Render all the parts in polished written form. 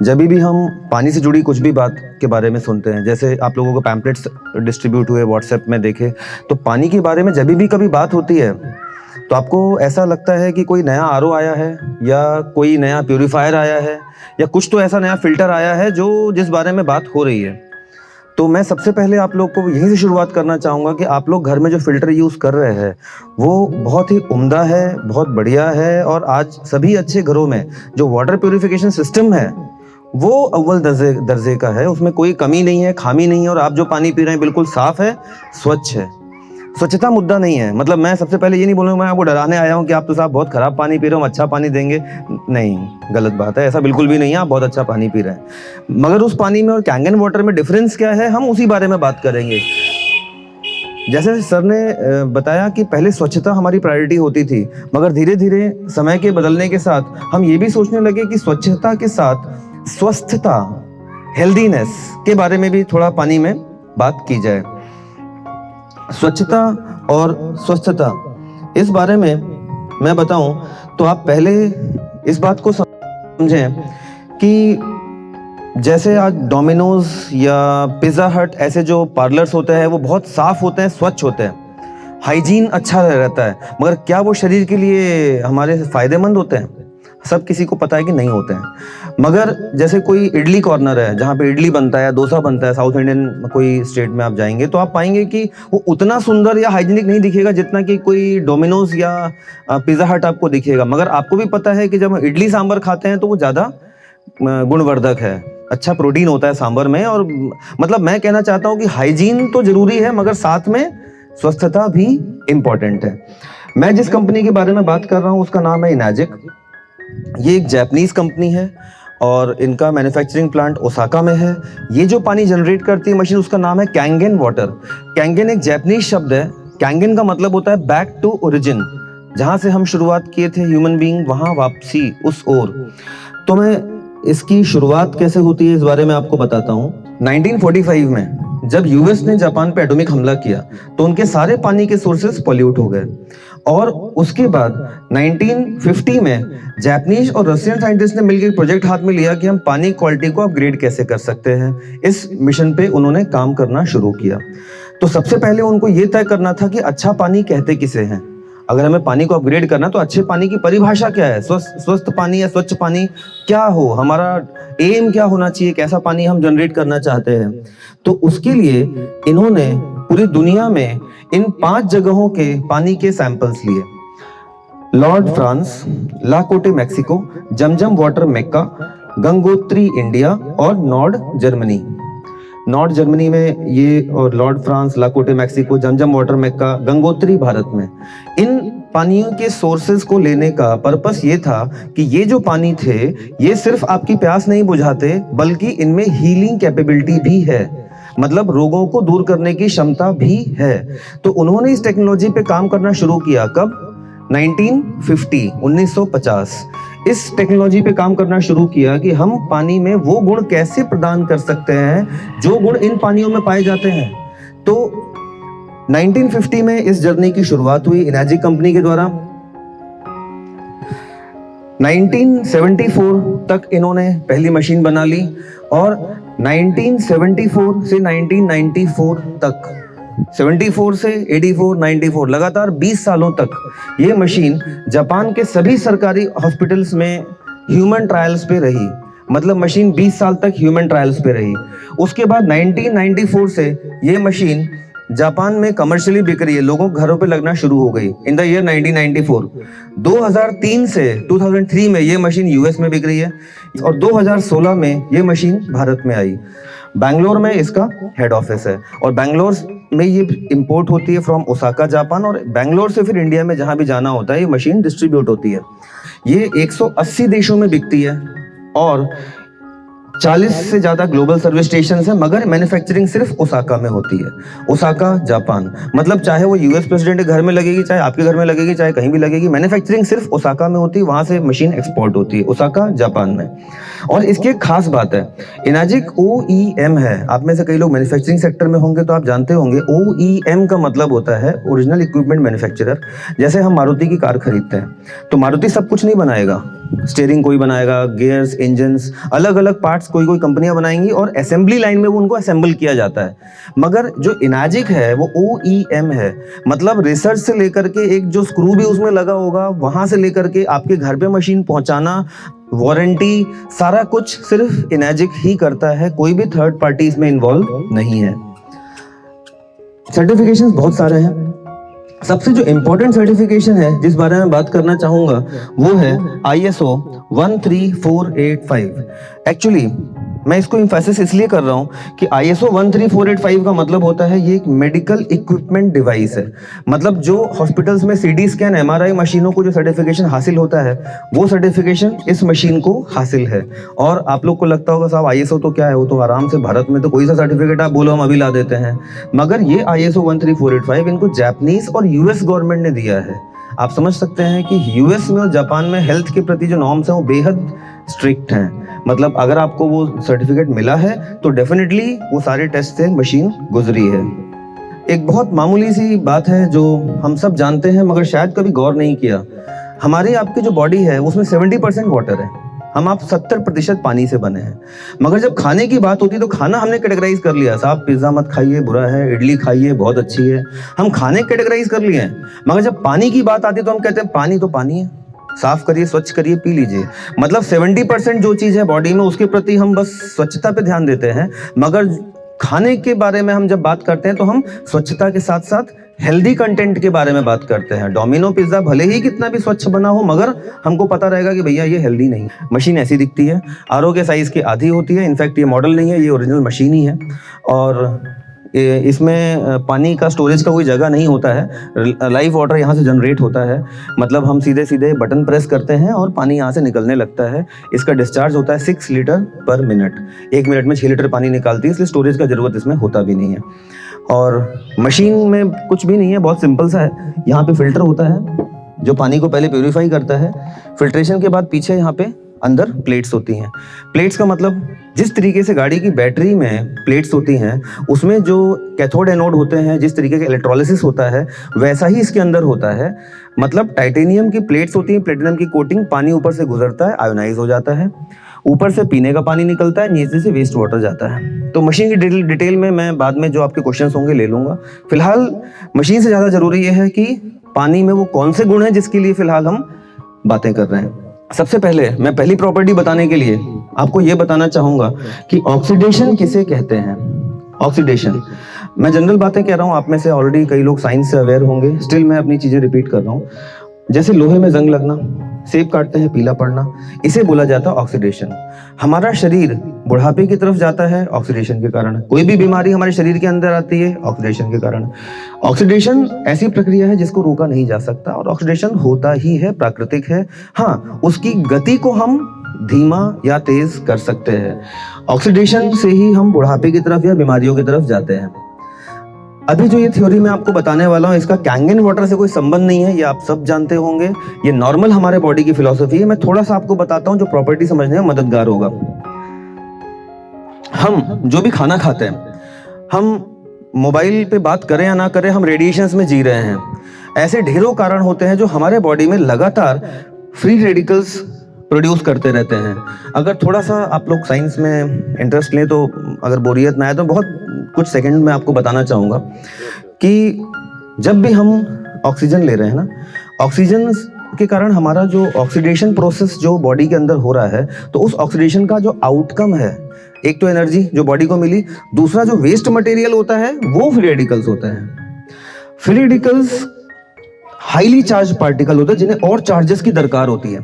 जब भी हम पानी से जुड़ी कुछ भी बात के बारे में सुनते हैं, जैसे आप लोगों को पैम्पलेट्स डिस्ट्रीब्यूट हुए व्हाट्सएप में देखे, तो पानी के बारे में जब भी कभी बात होती है तो आपको ऐसा लगता है कि कोई नया आरओ आया है या कोई नया प्यूरीफायर आया है या कुछ तो ऐसा नया फिल्टर आया है जो जिस बारे में बात हो रही है। तो मैं सबसे पहले आप लोग को यहीं से शुरुआत करना चाहूँगा कि आप लोग घर में जो फ़िल्टर यूज़ कर रहे हैं वो बहुत ही उम्दा है, बहुत बढ़िया है, और आज सभी अच्छे घरों में जो वाटर प्यूरिफिकेशन सिस्टम है वो अव्वल दर्जे का है। उसमें कोई कमी नहीं है, खामी नहीं है, और आप जो पानी पी रहे हैं बिल्कुल साफ़ है, स्वच्छ है। स्वच्छता मुद्दा नहीं है। मतलब मैं सबसे पहले ये नहीं बोलूँगा मैं आपको डराने आया हूँ कि आप तो साहब बहुत ख़राब पानी पी रहे हो, हम अच्छा पानी देंगे। नहीं, गलत बात है, ऐसा बिल्कुल भी नहीं है। आप बहुत अच्छा पानी पी रहे हैं, मगर उस पानी में और कैंगन वाटर में डिफरेंस क्या है, हम उसी बारे में बात करेंगे। जैसे सर ने बताया कि पहले स्वच्छता हमारी प्रायोरिटी होती थी, मगर धीरे धीरे समय के बदलने के साथ हम ये भी सोचने लगे कि स्वच्छता के साथ स्वस्थता, हेल्दीनेस के बारे में भी थोड़ा पानी में बात की जाए। स्वच्छता और स्वस्थता, इस बारे में मैं बताऊं तो आप पहले इस बात को समझें कि जैसे आज डोमिनोज या पिज़्ज़ा हट ऐसे जो पार्लर्स होते हैं वो बहुत साफ होते हैं, स्वच्छ होते हैं, हाइजीन अच्छा रहता है, मगर क्या वो शरीर के लिए हमारे फ़ायदेमंद होते हैं? सब किसी को पता है कि नहीं होते हैं। मगर जैसे कोई इडली कॉर्नर है जहाँ पे इडली बनता है, डोसा बनता है, साउथ इंडियन कोई स्टेट में आप जाएंगे तो आप पाएंगे कि वो उतना सुंदर या हाइजीनिक नहीं दिखेगा जितना कि कोई डोमिनोज या पिज़्ज़ा हट आपको दिखेगा। मगर आपको भी पता है कि जब हम इडली सांभर खाते हैं तो वो ज़्यादा गुणवर्धक है, अच्छा प्रोटीन होता है सांभर में। और मतलब मैं कहना चाहता हूँ कि हाइजीन तो जरूरी है, मगर साथ में स्वस्थता भी इम्पोर्टेंट है। मैं जिस कंपनी के बारे में बात कर रहा हूँ उसका नाम है इनाजिक। ये एक जापानीज कंपनी है और इनका मैन्युफैक्चरिंग प्लांट ओसाका में है। ये जो पानी जनरेट करती है मशीन, उसका नाम है कैंगन वाटर। कैंगन एक जापानीज शब्द है। कैंगन का मतलब होता है बैक टू ओरिजिन, जहाँ से हम शुरुआत किए थे ह्यूमन बीइंग, वहाँ वापसी उस ओर। तो मैं इसकी शुरुआत कैसे होती है इस बारे में आपको बताता हूँ। 1945 में जब यूएस ने जापान पे एटॉमिक हमला किया तो उनके सारे पानी के सोर्सेस पॉल्यूट हो गए, और उसके बाद 1950 में जापानीज और रशियन साइंटिस्ट ने मिलकर प्रोजेक्ट हाथ में लिया कि हम पानी क्वालिटी को अपग्रेड कैसे कर सकते हैं। इस मिशन पे उन्होंने काम करना शुरू किया। तो सबसे पहले उनको ये तय करना था कि अच्छा पानी कहते किसे हैं। अगर हमें पानी को अपग्रेड करना तो अच्छे पानी की परिभाषा क्या है, स्वस्थ पानी या स्वच्छ पानी क्या हो, हमारा एम क्या होना चाहिए, कैसा पानी हम जनरेट करना चाहते हैं। तो उसके लिए इन्होंने पूरी दुनिया में इन 5 जगहों के पानी के सैंपल्स लिए। लॉर्ड फ्रांस, लाकोटे मैक्सिको, जमजम वाटर मेक्का, गंगोत्री इंडिया और नॉर्ड जर्मनी। नॉर्थ जर्मनी में ये, और लॉर्ड फ्रांस, लाकोटे मैक्सिको, जमजम वाटर मेक्का, गंगोत्री भारत में। इन पानियों के सोर्सेज को लेने का पर्पस ये था कि ये जो पानी थे ये सिर्फ आपकी प्यास नहीं बुझाते, बल्कि इनमें हीलिंग कैपेबिलिटी भी है, मतलब रोगों को दूर करने की क्षमता भी है। तो उन्होंने इस टेक्नोलॉजी पे काम करना शुरू किया कब? 1950 इस टेक्नोलॉजी पे काम करना शुरू किया कि हम पानी में वो गुण कैसे प्रदान कर सकते हैं जो गुण इन पानियों में पाए जाते हैं। तो 1950 में इस जर्नी की शुरुआत हुई इनाजिक कंपनी के द्वारा। 1974 तक इन्होंने पहली मशीन बना ली, और 1974 से 1994 तक, 74 से 84, 94 लगातार 20 सालों तक ये मशीन जापान के सभी सरकारी हॉस्पिटल्स में ह्यूमन ट्रायल्स पे रही। मतलब मशीन 20 साल तक ह्यूमन ट्रायल्स पे रही। उसके बाद 1994 से ये मशीन जापान में कमर्शियली बिक रही है, लोगों के घरों पे लगना शुरू हो गई इन द ईयर 1994। 2003 से 2003 में ये मशीन यूएस में बिक रही है, और 2016 में ये मशीन भारत में आई। बैंगलोर में इसका हेड ऑफिस है, और बैंगलोर में ये इंपोर्ट होती है फ्रॉम ओसाका जापान, और बैंगलोर से फिर इंडिया में जहां भी जाना होता है ये मशीन डिस्ट्रीब्यूट होती है। ये 180 देशों में बिकती है, और 40 से ज़्यादा ग्लोबल सर्विस स्टेशन है, मगर मैन्युफैक्चरिंग सिर्फ ओसाका में होती है। ओसाका जापान, मतलब चाहे वो यूएस प्रेसिडेंट के घर में लगेगी, चाहे आपके घर में लगेगी, चाहे कहीं भी लगेगी, मैन्युफैक्चरिंग सिर्फ ओसाका में होती है, वहाँ से मशीन एक्सपोर्ट होती है, ओसाका जापान में। और इसकी एक खास बात है, इनाजिक OEM है। आप में से कई लोग मैन्युफैक्चरिंग सेक्टर में होंगे तो आप जानते होंगे OEM का मतलब होता है ओरिजिनल इक्विपमेंट मैन्युफैक्चरर। जैसे हम मारुति की कार खरीदते हैं तो मारुति सब कुछ नहीं बनाएगा, स्टीयरिंग कोई बनाएगा, गियर्स, इंजन्स, अलग अलग पार्ट्स कोई कंपनियां बनाएंगी और असेंबली लाइन में वो उनको असेंबल किया जाता है। मगर जो इनाजिक है वो OEM है, मतलब रिसर्च से लेकर के एक जो स्क्रू भी उसमें लगा होगा वहां से लेकर के आपके घर पे मशीन पहुंचाना, वारंटी, सारा कुछ सिर्फ इनाजिक ही करता है, कोई भी थर्ड पार्टी इसमें इन्वॉल्व नहीं है। सर्टिफिकेशंस बहुत सारे हैं। सबसे जो इम्पोर्टेंट सर्टिफिकेशन है जिस बारे में बात करना चाहूंगा वो है ISO 13485। एक्चुअली मैं इसको इम्फेसिस इसलिए कर रहा हूँ कि ISO 13485 का मतलब होता है ये एक मेडिकल इक्विपमेंट डिवाइस है। मतलब जो हॉस्पिटल्स में CT स्कैन, MRI मशीनों को जो सर्टिफिकेशन हासिल होता है वो सर्टिफिकेशन इस मशीन को हासिल है। और आप लोग को लगता होगा साहब ISO तो क्या है, वो तो आराम से भारत में तो कोई सा सर्टिफिकेट आप बोलो हम अभी ला देते हैं। मगर ये ISO 13485 इनको जापानीज और US गवर्नमेंट ने दिया है। आप समझ सकते हैं कि US में और जापान में हेल्थ के प्रति जो नॉर्म्स हैं वो बेहद स्ट्रिक्ट हैं। मतलब अगर आपको वो सर्टिफिकेट मिला है तो डेफिनेटली वो सारे टेस्ट से मशीन गुजरी है। एक बहुत मामूली सी बात है जो हम सब जानते हैं मगर शायद कभी गौर नहीं किया, हमारी आपकी जो बॉडी है उसमें 70% वाटर है, हम आप 70% पानी से बने हैं। मगर जब खाने की बात होती है तो खाना हमने कैटेगराइज कर लिया, साहब पिज्जा मत खाइए बुरा है, इडली खाइए बहुत अच्छी है, हम खाने कैटेगराइज कर लिए हैं। मगर जब पानी की बात आती है तो हम कहते हैं पानी तो पानी है, साफ करिए, स्वच्छ करिए, पी लीजिए। मतलब 70% जो चीज़ है बॉडी में उसके प्रति हम बस स्वच्छता पे ध्यान देते हैं, मगर खाने के बारे में हम जब बात करते हैं तो हम स्वच्छता के साथ साथ हेल्दी कंटेंट के बारे में बात करते हैं। डोमिनो पिज्जा भले ही कितना भी स्वच्छ बना हो मगर हमको पता रहेगा कि भैया ये हेल्दी नहीं। मशीन ऐसी दिखती है, RO के साइज की आधी होती है, इनफैक्ट ये मॉडल नहीं है, ये ओरिजिनल मशीन ही है। और इसमें पानी का स्टोरेज का कोई जगह नहीं होता है, लाइव वाटर यहाँ से जनरेट होता है। मतलब हम सीधे सीधे बटन प्रेस करते हैं और पानी यहाँ से निकलने लगता है। इसका डिस्चार्ज होता है 6 लीटर पर मिनट, 1 मिनट में 6 लीटर पानी निकालती है, इसलिए स्टोरेज का ज़रूरत इसमें होता भी नहीं है। और मशीन में कुछ भी नहीं है, बहुत सिंपल सा है। यहाँ पे फिल्टर होता है जो पानी को पहले प्योरीफाई करता है, फिल्ट्रेशन के बाद पीछे यहाँ पे अंदर प्लेट्स होती हैं। प्लेट्स का मतलब जिस तरीके से गाड़ी की बैटरी में प्लेट्स होती हैं उसमें जो कैथोड एनोड होते हैं, जिस तरीके का इलेक्ट्रोलिसिस होता है वैसा ही इसके अंदर होता है। मतलब टाइटेनियम की प्लेट्स होती हैं, प्लेटिनम की कोटिंग, पानी ऊपर से गुजरता है, आयोनाइज हो जाता है, ऊपर से पीने का पानी निकलता है, नीचे से वेस्ट वाटर जाता है। तो मशीन की डिटेल में मैं बाद में जो आपके क्वेश्चंस होंगे ले लूँगा। फिलहाल मशीन से ज़्यादा ज़रूरी ये है कि पानी में वो कौन से गुण हैं जिसके लिए फ़िलहाल हम बातें कर रहे हैं। सबसे पहले मैं पहली प्रॉपर्टी बताने के लिए आपको ये बताना चाहूँगा कि ऑक्सीडेशन किसे कहते हैं। ऑक्सीडेशन, मैं जनरल बातें कह रहा हूँ, आप में से ऑलरेडी कई लोग साइंस से अवेयर होंगे, स्टिल मैं अपनी चीज़ें रिपीट कर रहा हूँ। जैसे लोहे में जंग लगना, सेब काटते हैं पीला पड़ना, इसे बोला जाता है ऑक्सीडेशन। हमारा शरीर बुढ़ापे की तरफ जाता है ऑक्सीडेशन के कारण, कोई भी बीमारी हमारे शरीर के अंदर आती है ऑक्सीडेशन के कारण। ऑक्सीडेशन ऐसी प्रक्रिया है जिसको रोका नहीं जा सकता और ऑक्सीडेशन होता ही है, प्राकृतिक है। हाँ, उसकी गति को हम धीमा या तेज कर सकते हैं। ऑक्सीडेशन से ही हम बुढ़ापे की तरफ या बीमारियों की तरफ जाते हैं। अभी जो ये थ्योरी मैं आपको बताने वाला हूँ इसका कैंगन वाटर से कोई संबंध नहीं है, ये आप सब जानते होंगे। ये नॉर्मल हमारे बॉडी की फिलॉसफी है। मैं थोड़ा सा आपको बताता हूँ जो प्रॉपर्टी समझने में मददगार होगा। हम जो भी खाना खाते हैं, हम मोबाइल पे बात करें या ना करें, हम रेडिएशंस में जी रहे हैं। ऐसे ढेरों कारण होते हैं जो हमारे बॉडी में लगातार फ्री रेडिकल्स प्रोड्यूस करते रहते हैं। अगर थोड़ा सा आप लोग साइंस में इंटरेस्ट लें तो अगर बोरियत ना आए तो बहुत कुछ सेकंड में आपको बताना चाहूँगा कि जब भी हम ऑक्सीजन ले रहे हैं ना, ऑक्सीजन के कारण हमारा जो ऑक्सीडेशन प्रोसेस जो बॉडी के अंदर हो रहा है, तो उस ऑक्सीडेशन का जो आउटकम है, एक तो एनर्जी जो बॉडी को मिली, दूसरा जो वेस्ट मटेरियल होता है वो फ्री रेडिकल्स होते हैं। Free radicals highly charge particle होते हैं जिन्हें और चार्जेस की दरकार होती है।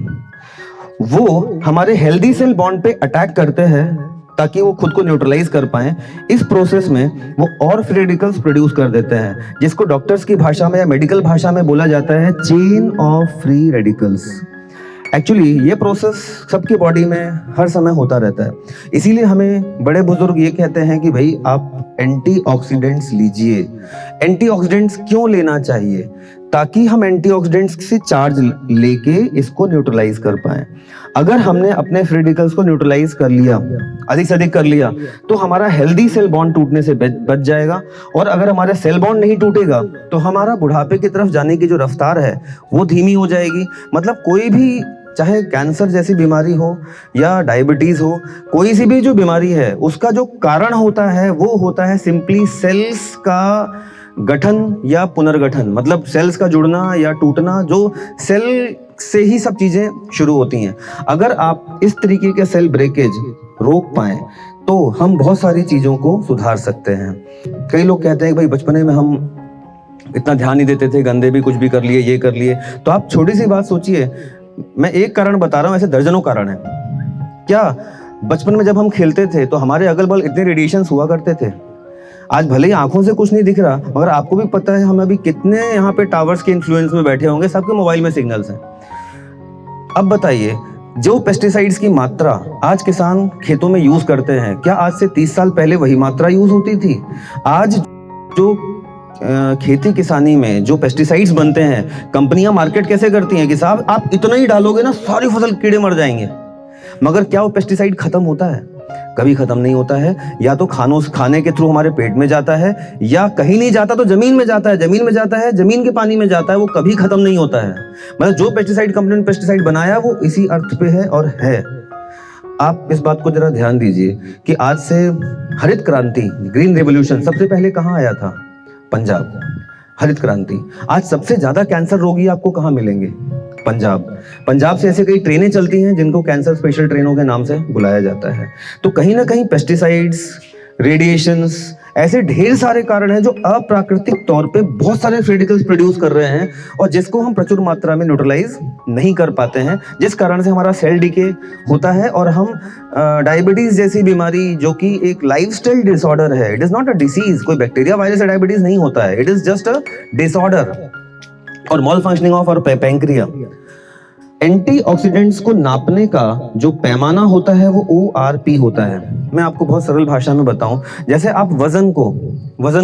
वो हमारे हेल्दी सेल बॉन्ड पे अटैक करते हैं ताकि वो खुद को न्यूट्रलाइज कर पाएं। इस प्रोसेस में वो और फ्री रेडिकल्स प्रोड्यूस कर देते हैं, जिसको डॉक्टर्स की भाषा में या मेडिकल भाषा में बोला जाता है chain of free radicals. Actually ये प्रोसेस सबके बॉडी में हर समय होता रहता है, इसीलिए हमें बड़े बुजुर्ग ये कहते हैं कि भाई आप एंटीऑक्सीडेंट्स लीजिए। एंटीऑक्सीडेंट्स क्यों लेना चाहिए? ताकि हम एंटीऑक्सीडेंट्स से चार्ज लेके इसको न्यूट्रलाइज कर पाएं। अगर हमने अपने फ्री रेडिकल्स को न्यूट्रलाइज कर लिया, अधिक से अधिक कर लिया, तो हमारा हेल्दी सेल बॉन्ड टूटने से बच जाएगा। और अगर हमारा सेल बॉन्ड नहीं टूटेगा तो हमारा बुढ़ापे की तरफ जाने की जो रफ्तार है वो धीमी हो जाएगी। मतलब कोई भी, चाहे कैंसर जैसी बीमारी हो या डायबिटीज हो, कोई सी भी जो बीमारी है उसका जो कारण होता है वो होता है सिंपली सेल्स का गठन या पुनर्गठन। मतलब सेल्स का जुड़ना या टूटना, जो सेल से ही सब चीजें शुरू होती हैं। अगर आप इस तरीके के सेल ब्रेकेज रोक पाएं तो हम बहुत सारी चीजों को सुधार सकते हैं। कई लोग कहते हैं कि भाई बचपने में हम इतना ध्यान नहीं देते थे, गंदे भी कुछ भी कर लिए, ये कर लिए। तो आप छोटी सी बात सोचिए, मैं एक कारण बता रहा हूं, ऐसे दर्जनों कारण है। क्या बचपन में जब हम खेलते थे तो हमारे अगल बगल इतने रेडिएशंस हुआ करते थे? आज भले ही आंखों से कुछ नहीं दिख रहा, मगर आपको भी पता है हम अभी कितने यहाँ पे टावर्स के इन्फ्लुएंस में बैठे होंगे, सबके मोबाइल में सिग्नल्स हैं। अब बताइए, जो पेस्टिसाइड्स की मात्रा आज किसान खेतों में यूज करते हैं, क्या आज से 30 साल पहले वही मात्रा यूज होती थी? आज जो खेती किसानी में जो पेस्टिसाइड्स बनते हैं, कंपनियां मार्केट कैसे करती हैं कि साहब आप इतना ही डालोगे ना सारी फसल कीड़े मर जाएंगे। मगर क्या वो पेस्टिसाइड खत्म होता है? कभी खत्म नहीं होता है। या तो खाने के थ्रू हमारे पेट में जाता है, या कहीं नहीं जाता तो जमीन में जाता है, जमीन में जाता है, जमीन के पानी में जाता है, वो कभी खत्म नहीं होता है। मतलब जो पेस्टिसाइड कंपनी ने पेस्टिसाइड बनाया वो इसी अर्थ पे है और है। आप इस बात को जरा ध्यान दीजिए कि आज से हरित क्रांति, ग्रीन रेवोल्यूशन सबसे पहले कहाँ आया था? पंजाब। हरित क्रांति। आज सबसे ज्यादा कैंसर रोगी आपको कहाँ मिलेंगे? पंजाब। पंजाब से ऐसे कई ट्रेनें चलती हैं जिनको कैंसर स्पेशल ट्रेनों के नाम से बुलाया जाता है। तो कहीं ना कहीं पेस्टिसाइड्स, रेडिएशंस, ऐसे ढेर सारे कारण हैं जो अप्राकृतिक तौर पे बहुत सारे फ्री रेडिकल्स प्रोड्यूस कर रहे हैं और जिसको हम प्रचुर मात्रा में न्यूट्रलाइज नहीं कर पाते हैं, जिस कारण से हमारा सेल डिके होता है और हम डायबिटीज जैसी बीमारी, जो कि एक लाइफस्टाइल डिसऑर्डर है, it is not a disease, कोई बैक्टीरिया वायरस या डायबिटीज नहीं होता है, it is just a disorder और malfunctioning of our pancreas. Antioxidants को नापने का जो पैमाना होता है वो ORP होता है। मैं आपको बहुत सरल भाषा में बताऊं, जैसे आप वजन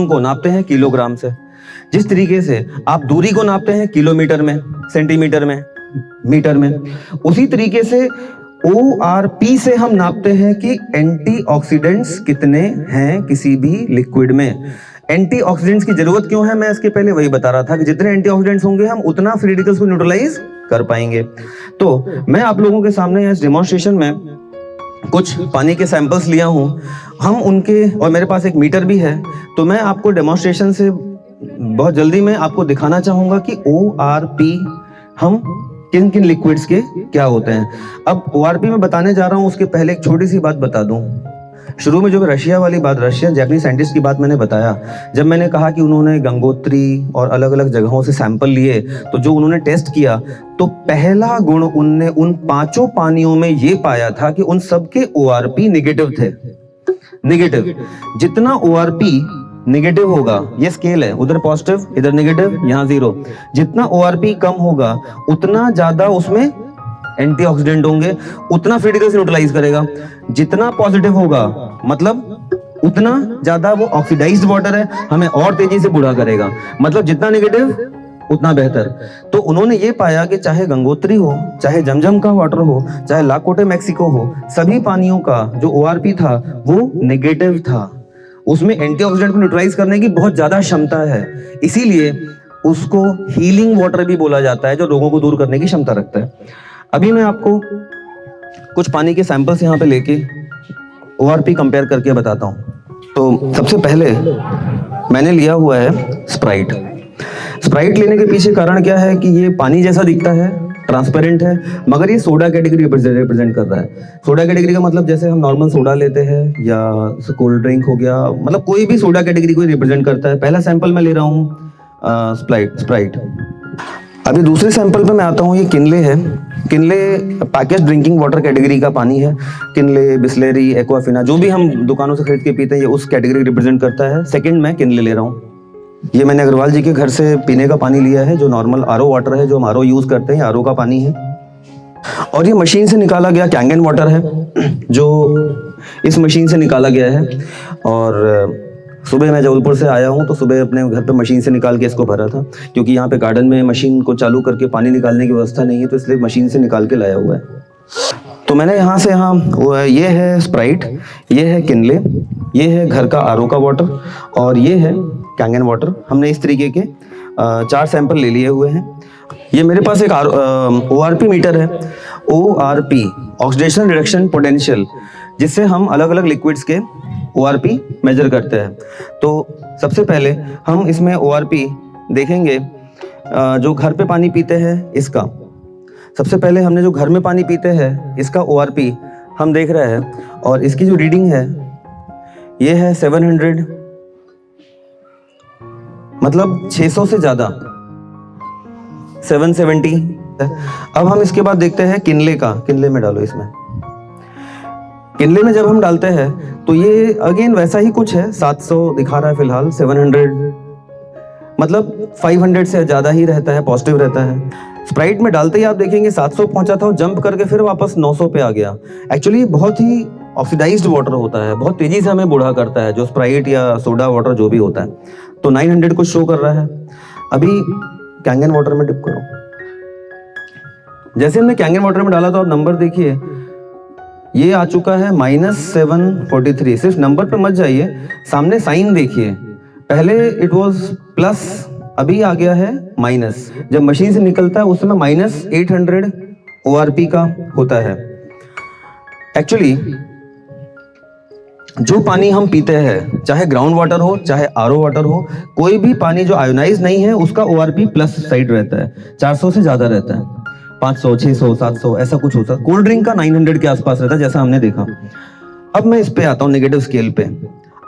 को नापते हैं किलोग्राम से, जिस तरीके से आप दूरी को नापते हैं किलोमीटर में, सेंटीमीटर में, मीटर में, उसी तरीके से ORP से हम नापते हैं कि एंटीऑक्सीडेंट्स कितने हैं किसी भी लिक्विड में। एंटीऑक्सीडेंट्स की जरूरत क्यों है, मैं इसके पहले वही बता रहा था कि जितने एंटीऑक्सीडेंट्स होंगे हम उतना फ्री रेडिकल्स को न्यूट्रलाइज कर पाएंगे। तो मैं आप लोगों के सामने इस डेमोन्स्ट्रेशन में कुछ पानी के सैंपल्स लिया हूं, हम उनके, और मेरे पास एक मीटर भी है, तो मैं आपको डेमोन्स्ट्रेशन से बहुत जल्दी में आपको दिखाना चाहूंगा कि ORP हम किन किन लिक्विड्स के क्या होते हैं। अब ORP में बताने जा रहा हूं, उसके पहले एक छोटी सी बात बता दूं। शुरू में जो रशिया वाली बात, रशियन जैपनीज साइंटिस्ट की बात मैंने बताया, जब मैंने कहा कि उन्होंने गंगोत्री और अलग अलग जगहों से सैंपल लिए, तो जो उन्होंने टेस्ट किया तो पहला गुण उनने उन 5 पानियों में ये पाया था कि उन सबके ORP निगेटिव थे। निगेटिव, जितना ORP निगेटिव होगा, ये स्केल है, उधर पॉजिटिव इधर निगेटिव, यहाँ 0, जितना ORP कम होगा उतना ज्यादा उसमें एंटीऑक्सीडेंट होंगे, उतना फ्री रेडिकल्स न्यूट्रलाइज करेगा। जितना पॉजिटिव होगा मतलब उतना ज्यादा वो ऑक्सीडाइज्ड वाटर है, हमें और तेजी से बूढ़ा करेगा। मतलब जितना नेगेटिव उतना बेहतर। तो उन्होंने ये पाया कि चाहे गंगोत्री हो, चाहे जमजम का वाटर हो, चाहे लाकोटे मैक्सिको हो, सभी पानियों का जो ORP था वो नेगेटिव था। उसमें एंटीऑक्सीडेंट को न्यूट्रलाइज करने की बहुत ज्यादा क्षमता है, इसीलिए उसको हीलिंग वाटर भी बोला जाता है, जो रोगों को दूर करने की क्षमता रखता है। अभी मैं आपको कुछ पानी के सैंपल्स यहाँ पे लेके ORP कंपेयर करके बताता हूँ। तो सबसे पहले मैंने लिया हुआ है स्प्राइट। स्प्राइट लेने के पीछे कारण क्या है कि ये पानी जैसा दिखता है, ट्रांसपेरेंट है, मगर ये सोडा कैटेगरी रिप्रेजेंट कर रहा है। सोडा कैटेगरी का मतलब जैसे हम नॉर्मल सोडा लेते हैं या कोल्ड ड्रिंक हो गया, मतलब कोई भी सोडा कैटेगरी को रिप्रेजेंट करता है। पहला सैंपल मैं ले रहा हूँ स्प्राइट। अभी दूसरे सैंपल पे मैं आता हूँ, ये किनले है। Kinley package drinking water category का पानी है। किनले, बिस्लेरी, एक्वाफिना, जो भी हम दुकानों से खरीद के पीते हैं, ये उस कैटेगरी रिप्रेजेंट करता है। सेकंड मैं किनले ले रहा हूँ। ये मैंने अग्रवाल जी के घर से पीने का पानी लिया है, जो नॉर्मल RO वाटर है, जो हम RO यूज करते हैं, RO का पानी है। और ये मशीन से निकाला गया कैंगन वाटर है, जो इस मशीन से निकाला गया है। और सुबह मैं जबलपुर से आया हूँ तो सुबह अपने घर पे मशीन से निकाल के इसको भरा था, क्योंकि यहाँ पे गार्डन में मशीन को चालू करके पानी निकालने की व्यवस्था नहीं है, तो इसलिए मशीन से निकाल के लाया हुआ है। तो मैंने यहाँ से ये है स्प्राइट, ये है किनले, ये है घर का आरओ का वाटर और ये है कैंगन वाटर। हमने इस तरीके के 4 सैंपल ले लिए हुए हैं। ये मेरे पास एक ORP मीटर है, ORP ऑक्सीडेशन रिडक्शन पोटेंशियल, जिससे हम अलग अलग लिक्विड्स के ORP मेजर करते हैं। तो सबसे पहले हम इसमें ORP देखेंगे जो घर पे पानी पीते हैं इसका। सबसे पहले हमने जो घर में पानी पीते हैं इसका ORP हम देख रहे हैं, और इसकी जो रीडिंग है ये है 700, मतलब 600 से ज़्यादा, 770। अब हम इसके बाद देखते हैं किनले का। किनले में डालो, इसमें किनले में जब हम डालते हैं तो ये अगेन वैसा ही कुछ है, 700 दिखा रहा है फिलहाल, 700, मतलब 500 से ज़्यादा ही रहता है, पॉजिटिव रहता है। स्प्राइट में डालते ही आप देखेंगे 700 पहुंचा था, जंप करके फिर वापस 900 पे आ गया। एक्चुअली बहुत ही ऑक्सीडाइज्ड वाटर होता है, बहुत तेजी से हमें बूढ़ा करता है, जो स्प्राइट या सोडा वाटर जो भी होता है। तो 900 कुछ शो कर रहा है। अभी कैंगन वाटर में डिप करो। जैसे हमने कैंगन वाटर में डाला तो आप नंबर देखिए, ये आ चुका है -743। सिर्फ नंबर पे मत जाइए, सामने साइन देखिए, पहले इट वाज प्लस, अभी आ गया है माइनस। जब मशीन से निकलता है उस समय -800 ORP का होता है। एक्चुअली जो पानी हम पीते हैं, चाहे ग्राउंड वाटर हो चाहे RO वाटर हो, कोई भी पानी जो आयोनाइज नहीं है उसका ORP प्लस साइड रहता है, 400 से ज्यादा रहता है, 500, 600, 700 ऐसा कुछ होता है। कोल्ड ड्रिंक का 900 के आसपास रहता है, जैसा हमने देखा। अब मैं इस पे आता हूँ नेगेटिव स्केल पे।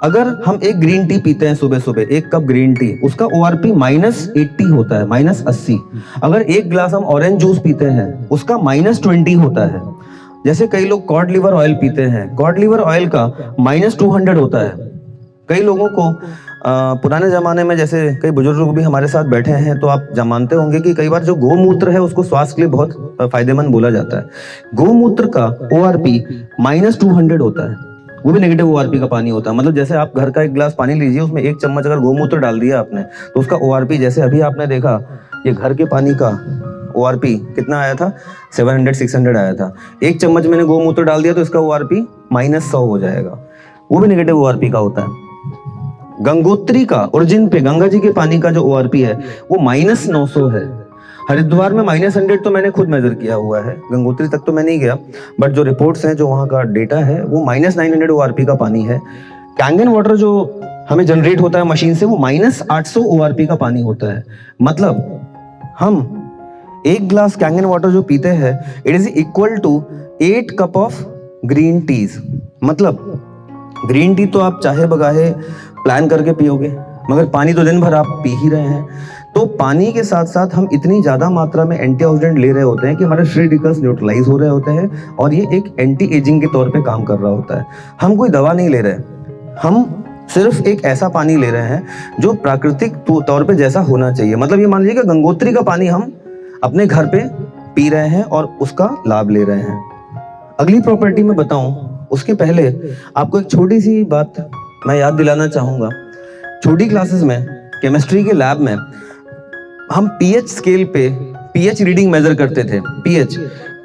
अगर हम एक ग्रीन टी पीते हैं सुबह सुबह, 1 कप ग्रीन टी, उसका ORP -80 होता है, -80। अगर 1 ग्लास हम ऑरेंज जूस पीते हैं उसका -20 होता है। जैसे कई लोग कॉड लिवर ऑयल पीते हैं, कॉड लिवर ऑयल का -200 होता है। कई लोगों को पुराने जमाने में, जैसे कई बुजुर्ग लोग भी हमारे साथ बैठे हैं, तो आप जानते होंगे कि कई बार जो गोमूत्र है उसको स्वास्थ्य के लिए बहुत फायदेमंद बोला जाता है। गोमूत्र का ORP -200 होता है, वो भी नेगेटिव ORP का पानी होता है। मतलब जैसे आप घर का 1 गिलास पानी लीजिए, उसमें 1 चम्मच अगर गोमूत्र डाल दिया आपने, तो उसका ORP, जैसे अभी आपने देखा, ये घर के पानी का ORP कितना आया था, 700-600 आया था। 1 चम्मच मैंने गोमूत्र डाल दिया तो इसका ORP -100 हो जाएगा, वो भी नेगेटिव ORP का होता है। गंगोत्री का, ओरिजिन पे गंगा जी के पानी का जो ORP है वो -900 है। हरिद्वार में -100 तो मैंने खुद मेजर किया हुआ है, गंगोत्री तक तो मैं नहीं गया, बट जो रिपोर्ट्स हैं, जो वहाँ का डेटा है, वो -900 ORP का पानी है। कैंगन वाटर जो हमें जनरेट होता है मशीन से, वो -800 ORP का पानी होता है। मतलब हम 1 ग्लास कैंगन वाटर जो पीते हैं, it is equal to 8 cup of green teas. मतलब ग्रीन टी तो आप चाहे बगाहे प्लान करके पियोगे, मगर पानी तो दिन भर आप पी ही रहे हैं। तो पानी के साथ साथ हम इतनी ज़्यादा मात्रा में एंटीऑक्सीडेंट ले रहे होते हैं कि हमारे फ्री रेडिकल्स न्यूट्रलाइज हो रहे होते हैं, और ये एक एंटी एजिंग के तौर पे काम कर रहा होता है। हम कोई दवा नहीं ले रहे, हम सिर्फ एक ऐसा पानी ले रहे हैं जो प्राकृतिक तौर पे जैसा होना चाहिए। मतलब ये मान लीजिए कि गंगोत्री का पानी हम अपने घर पे पी रहे हैं और उसका लाभ ले रहे हैं। अगली प्रॉपर्टी में बताऊं उसके पहले आपको एक छोटी सी बात मैं याद दिलाना चाहूँगा। छोटी क्लासेस में केमिस्ट्री के लैब में हम pH स्केल पे pH रीडिंग मेजर करते थे।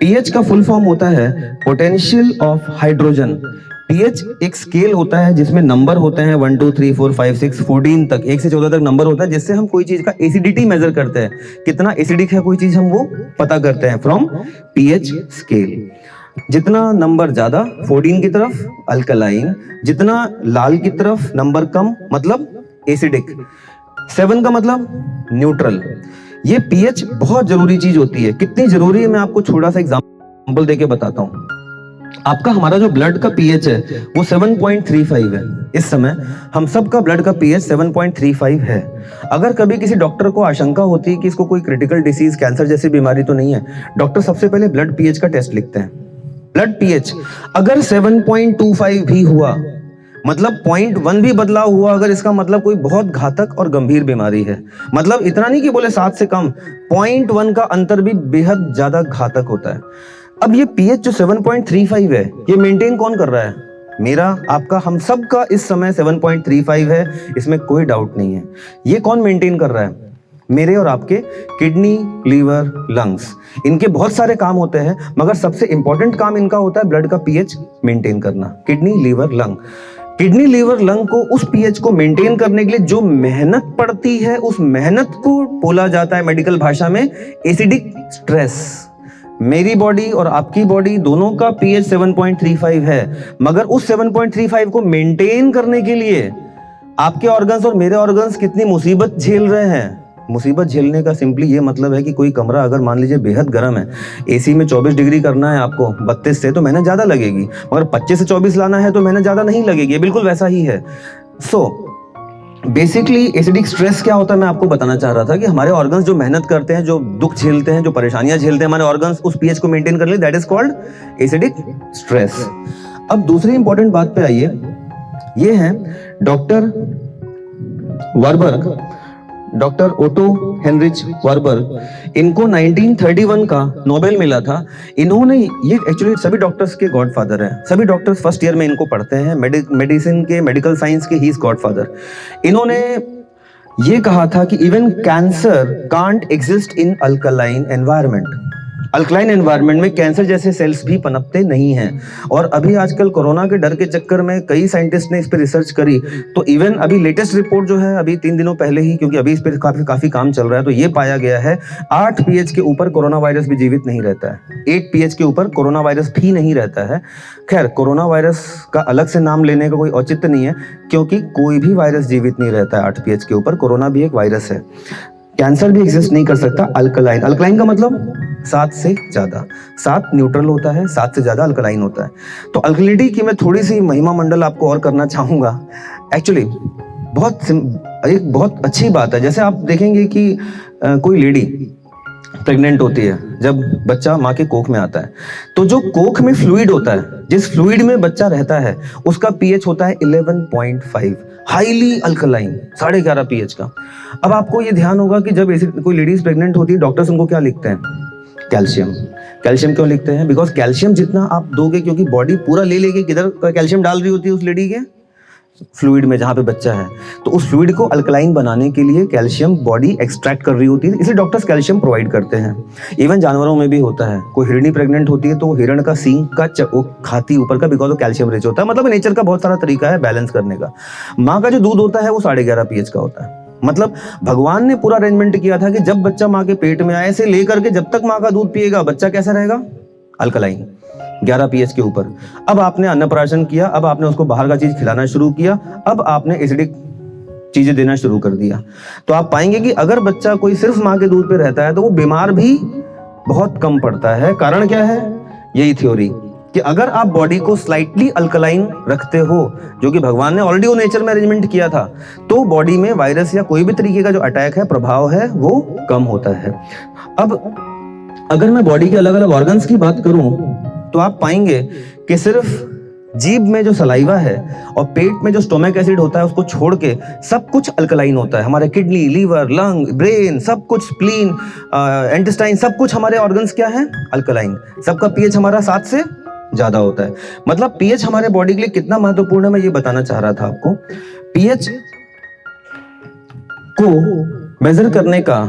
pH का फुल फॉर्म होता है पोटेंशियल ऑफ हाइड्रोजन। pH एक स्केल होता है जिसमें नंबर होते हैं 1 2 3 4 5 6 14 तक, 1 से 14 तक नंबर होता है, जिससे हम कोई चीज का एसिडिटी मेजर करते हैं। कितना एसिडिक है कोई चीज, हम वो पता करते हैं फ्रॉम pH स्केल। जितना नंबर ज्यादा 14 की तरफ अल्कलाइन, जितना लाल की तरफ नंबर कम मतलब एसिडिक, 7 का मतलब न्यूट्रल। ये pH बहुत जरूरी चीज होती है। कितनी जरूरी है मैं आपको छोटा सा एग्जांपल देके बताता हूँ। आपका हमारा जो ब्लड का pH है वो 7.35 है। इस समय हम सब का ब्लड का pH 7.35 है। अगर कभी किसी डॉक्टर को आशंका होती है कि इसको कोई क्रिटिकल डिसीज, कैंसर जैसी बीमारी तो नहीं है, डॉक्टर सबसे पहले ब्लड pH का टेस्ट लिखते हैं। ब्लड pH अगर 7.25 भी हुआ, मतलब 0.1 भी बदलाव हुआ अगर, इसका मतलब कोई बहुत घातक और गंभीर बीमारी है। मतलब इतना नहीं कि बोले 7 से कम, 0.1 का अंतर भी बेहद ज्यादा घातक होता है। अब ये pH जो 7.35 है, ये मेंटेन कौन कर रहा है? मेरा, आपका, हम सब का इस समय 7.35 है, इसमें कोई डाउट नहीं है। ये कौन मेंटेन कर रहा है? मेरे और आपके किडनी, लीवर, लंग्स। इनके बहुत सारे काम होते हैं, मगर सबसे इंपॉर्टेंट काम इनका होता है ब्लड का पीएच मेंटेन करना। Kidney, liver, lung. Kidney, liver, lung को, उस पीएच को मेंटेन करने के लिए जो मेहनत पड़ती है, उस मेहनत को बोला जाता है मेडिकल भाषा में एसिडिक स्ट्रेस। मेरी बॉडी और आपकी बॉडी दोनों का पीएच 7.35 है, मगर उस 7.35 को मेंटेन करने के लिए आपके ऑर्गन्स और मेरे ऑर्गन्स कितनी मुसीबत झेल रहे हैं। मुसीबत झेलने का सिंपली ये मतलब है कि कोई कमरा अगर मान लीजिए बेहद गर्म है, एसी में 24 डिग्री करना है आपको 32 से, तो मेहनत ज़्यादा लगेगी, मगर 25 से 24 लाना है तो मेहनत ज़्यादा नहीं लगेगी। बिल्कुल वैसा ही है। सो बेसिकली एसिडिक स्ट्रेस क्या होता है, मैं आपको बताना चाह रहा था कि हमारे ऑर्गन्स जो मेहनत करते हैं, जो दुख झेलते हैं, जो परेशानियां झेलते हैं हमारे ऑर्गन्स उस पीएच को मेंटेन करने, that is called acidic stress. अब दूसरी इंपॉर्टेंट बात पे आइए, ये है doctor Warburg, doctor Otto Heinrich Warburg. इनको 1931 का नोबेल मिला था। इन्होंने, ये एक्चुअली सभी डॉक्टर्स के गॉडफादर हैं, सभी डॉक्टर्स फर्स्ट ईयर में इनको पढ़ते हैं, मेडिसिन के, मेडिकल साइंस के, ही इज गॉडफादर। इन्होंने ये कहा था कि even cancer can't exist in alkaline environment. Alkaline environment में कैंसर जैसे सेल्स भी पनपते नहीं हैं। और अभी आजकल कोरोना के डर के चक्कर में कई साइंटिस्ट ने इस पर रिसर्च करी, तो इवन अभी लेटेस्ट रिपोर्ट जो है, अभी 3 दिनों पहले ही, क्योंकि अभी इस पर काफी काम चल रहा है, तो ये पाया गया है 8 पीएच के ऊपर कोरोना वायरस भी जीवित नहीं रहता है। 8 पीएच के ऊपर कोरोना वायरस भी नहीं रहता है। खैर, कोरोना वायरस का अलग से नाम लेने का कोई औचित्य नहीं है, क्योंकि कोई भी वायरस जीवित नहीं रहता है 8 पीएच के ऊपर। कोरोना भी एक वायरस है। कैंसर भी एग्जिस्ट नहीं कर सकता अल्कलाइन। अल्कलाइन का मतलब 7 से ज्यादा। 7 न्यूट्रल होता है, 7 से ज्यादा अल्कलाइन होता है। तो अल्कलिनिटी की मैं थोड़ी सी महिमा मंडल आपको और करना चाहूंगा। एक्चुअली एक बहुत अच्छी बात है। जैसे आप देखेंगे कि कोई लेडी प्रेग्नेंट होती है, जब बच्चा माँ के कोख में आता है, तो जो कोख में फ्लूइड होता है, जिस फ्लूइड में बच्चा रहता है, उसका पीएच होता है 11.5, हाईली अल्कलाइन, 11.5 पीएच का। अब आपको ये ध्यान होगा कि जब ऐसी कोई लेडीज प्रेग्नेंट होती है, डॉक्टर्स उनको क्या लिखते हैं? कैल्शियम। कैल्शियम क्यों लिखते हैं? बिकॉज कैल्शियम जितना आप दोगे, क्योंकि बॉडी पूरा ले लेके किधर कैल्शियम डाल रही होती है उस लेडी के फ्लूइड में, जहां पे बच्चा है, तो उस फ्लूइड को अल्कलाइन बनाने के लिए कैल्शियम बॉडी एक्सट्रैक्ट कर रही होती है, इसलिए डॉक्टर्स कैल्शियम प्रोवाइड करते हैं। इवन जानवरों में भी होता है। कोई हिरणी प्रेग्नेंट होती है तो वो हिरण का सींग का वो खाती ऊपर का, बिकॉज वो कैल्शियम रिच होता है। मतलब नेचर का बहुत सारा तरीका है बैलेंस करने का। माँ का जो दूध होता है वो 11.5 पीएच का होता है। मतलब भगवान ने पूरा अरेंजमेंट किया था कि जब बच्चा माँ के पेट में आए से लेकर के जब तक माँ का दूध पिएगा, बच्चा कैसा रहेगा? अल्कलाइन, 11 पीएच के ऊपर। अब आपने अन्नप्राशन किया, अब आपने उसको बाहर का चीज खिलाना शुरू किया, अब आपने एसिडिक चीजें देना शुरू कर दिया, तो आप पाएंगे कि अगर बच्चा कोई सिर्फ माँ के दूध पे रहता है तो वो बीमार भी बहुत कम पड़ता है। कारण क्या है? यही थ्योरी कि अगर आप बॉडी को स्लाइटली अल्कलाइन रखते हो, जो कि भगवान ने ऑलरेडी वो नेचर में अरेंजमेंट किया था, तो बॉडी में वायरस या कोई भी तरीके का जो अटैक है, प्रभाव है, वो कम होता है। अब अगर मैं बॉडी के अलग अलग ऑर्गन्स की बात करूं, तो आप पाएंगे कि सिर्फ जीभ में जो सलाइवा है और पेट में जो स्टोमक एसिड होता है, उसको छोड़ के सब कुछ अल्कलाइन होता है। हमारे किडनी, लीवर, लंग, ब्रेन, सब कुछ, स्प्लीन, इंटेस्टाइन, सब कुछ हमारे ऑर्गन्स क्या है? अल्कलाइन। सबका पीएच हमारा 7 से ज्यादा होता है। मतलब पीएच हमारे बॉडी के लिए कितना महत्वपूर्ण है, मैं ये बताना चाह रहा था आपको। पीएच को मेजर करने का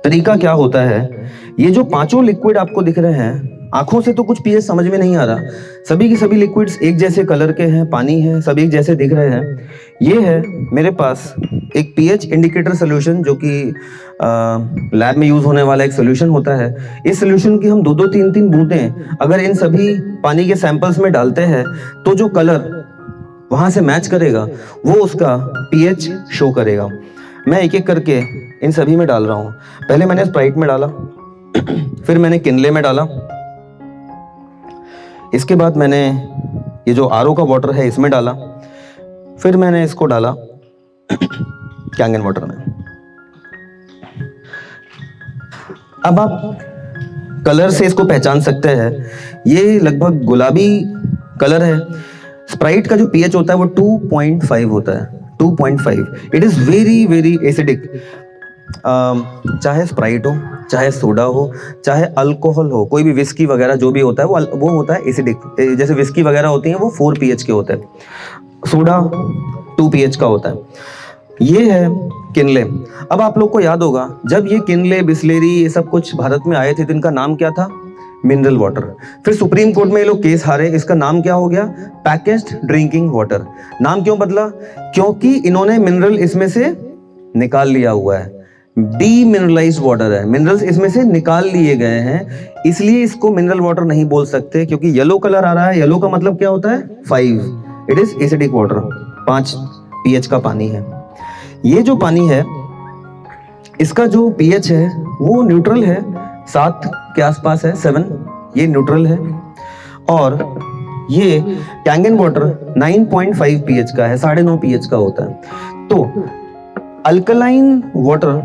तरीका क्या होता है? ये जो 5 लिक्विड आपको दिख रहे हैं, आंखों से तो कुछ पीएच समझ में नहीं आ रहा। सभी की सभी लिक्विड्स एक जैसे कलर के हैं, पानी है, सब एक जैसे दिख रहे हैं। ये है मेरे पास एक पीएच इंडिकेटर सोल्यूशन, जो कि लैब में यूज होने वाला एक सोल्यूशन होता है। इस सोल्यूशन की हम 2-2, 3-3 बूंदें अगर इन सभी पानी के सैंपल्स में डालते हैं, तो जो कलर वहां से मैच करेगा वो उसका पीएच शो करेगा। मैं एक एक करके इन सभी में डाल रहा हूं। पहले मैंने स्प्राइट में डाला, फिर मैंने किनले में डाला, इसके बाद मैंने ये जो आरओ का वाटर है इसमें डाला, फिर मैंने इसको डाला कैंगन वाटर में। अब आप कलर से इसको पहचान सकते हैं, ये लगभग गुलाबी कलर है। स्प्राइट का जो पीएच होता है वो 2.5 होता है, 2.5। It is very very acidic. चाहे स्प्राइट हो, चाहे सोडा हो, चाहे अल्कोहल हो, कोई भी विस्की वगैरह जो भी होता है वो होता है एसिडिक। जैसे विस्की वगैरह होती हैं वो 4 pH के होते हैं, सोडा 2 pH का होता है। ये है किनले। अब आप लोग को याद होगा जब ये किनले, बिस्लेरी, ये सब कुछ भारत में आए थे तो इनका नाम क्या था? Mineral water. फिर सुप्रीम कोर्ट में ये लोग केस हारे, इसका नाम क्या हो गया? Packaged drinking water. नाम क्यों बदला? क्योंकि इन्होंने मिनरल इसमें से निकाल लिया हुआ है, डीमिनरलाइज्ड वाटर है, मिनरल्स इसमें से निकाल लिए गए हैं, इसलिए इसको मिनरल वाटर नहीं बोल सकते। क्योंकि येलो कलर आ रहा है, येलो का मतलब क्या होता है? 5, it is acidic water, 5 pH का पानी है। ये जो पानी है इसका जो pH है वो न्यूट्रल है, 7 के आसपास है, 7, ये न्यूट्रल है। और ये कैंगन वाटर 9.5 pH का है, 9.5 pH का होता है। तो अल्कलाइन वाटर,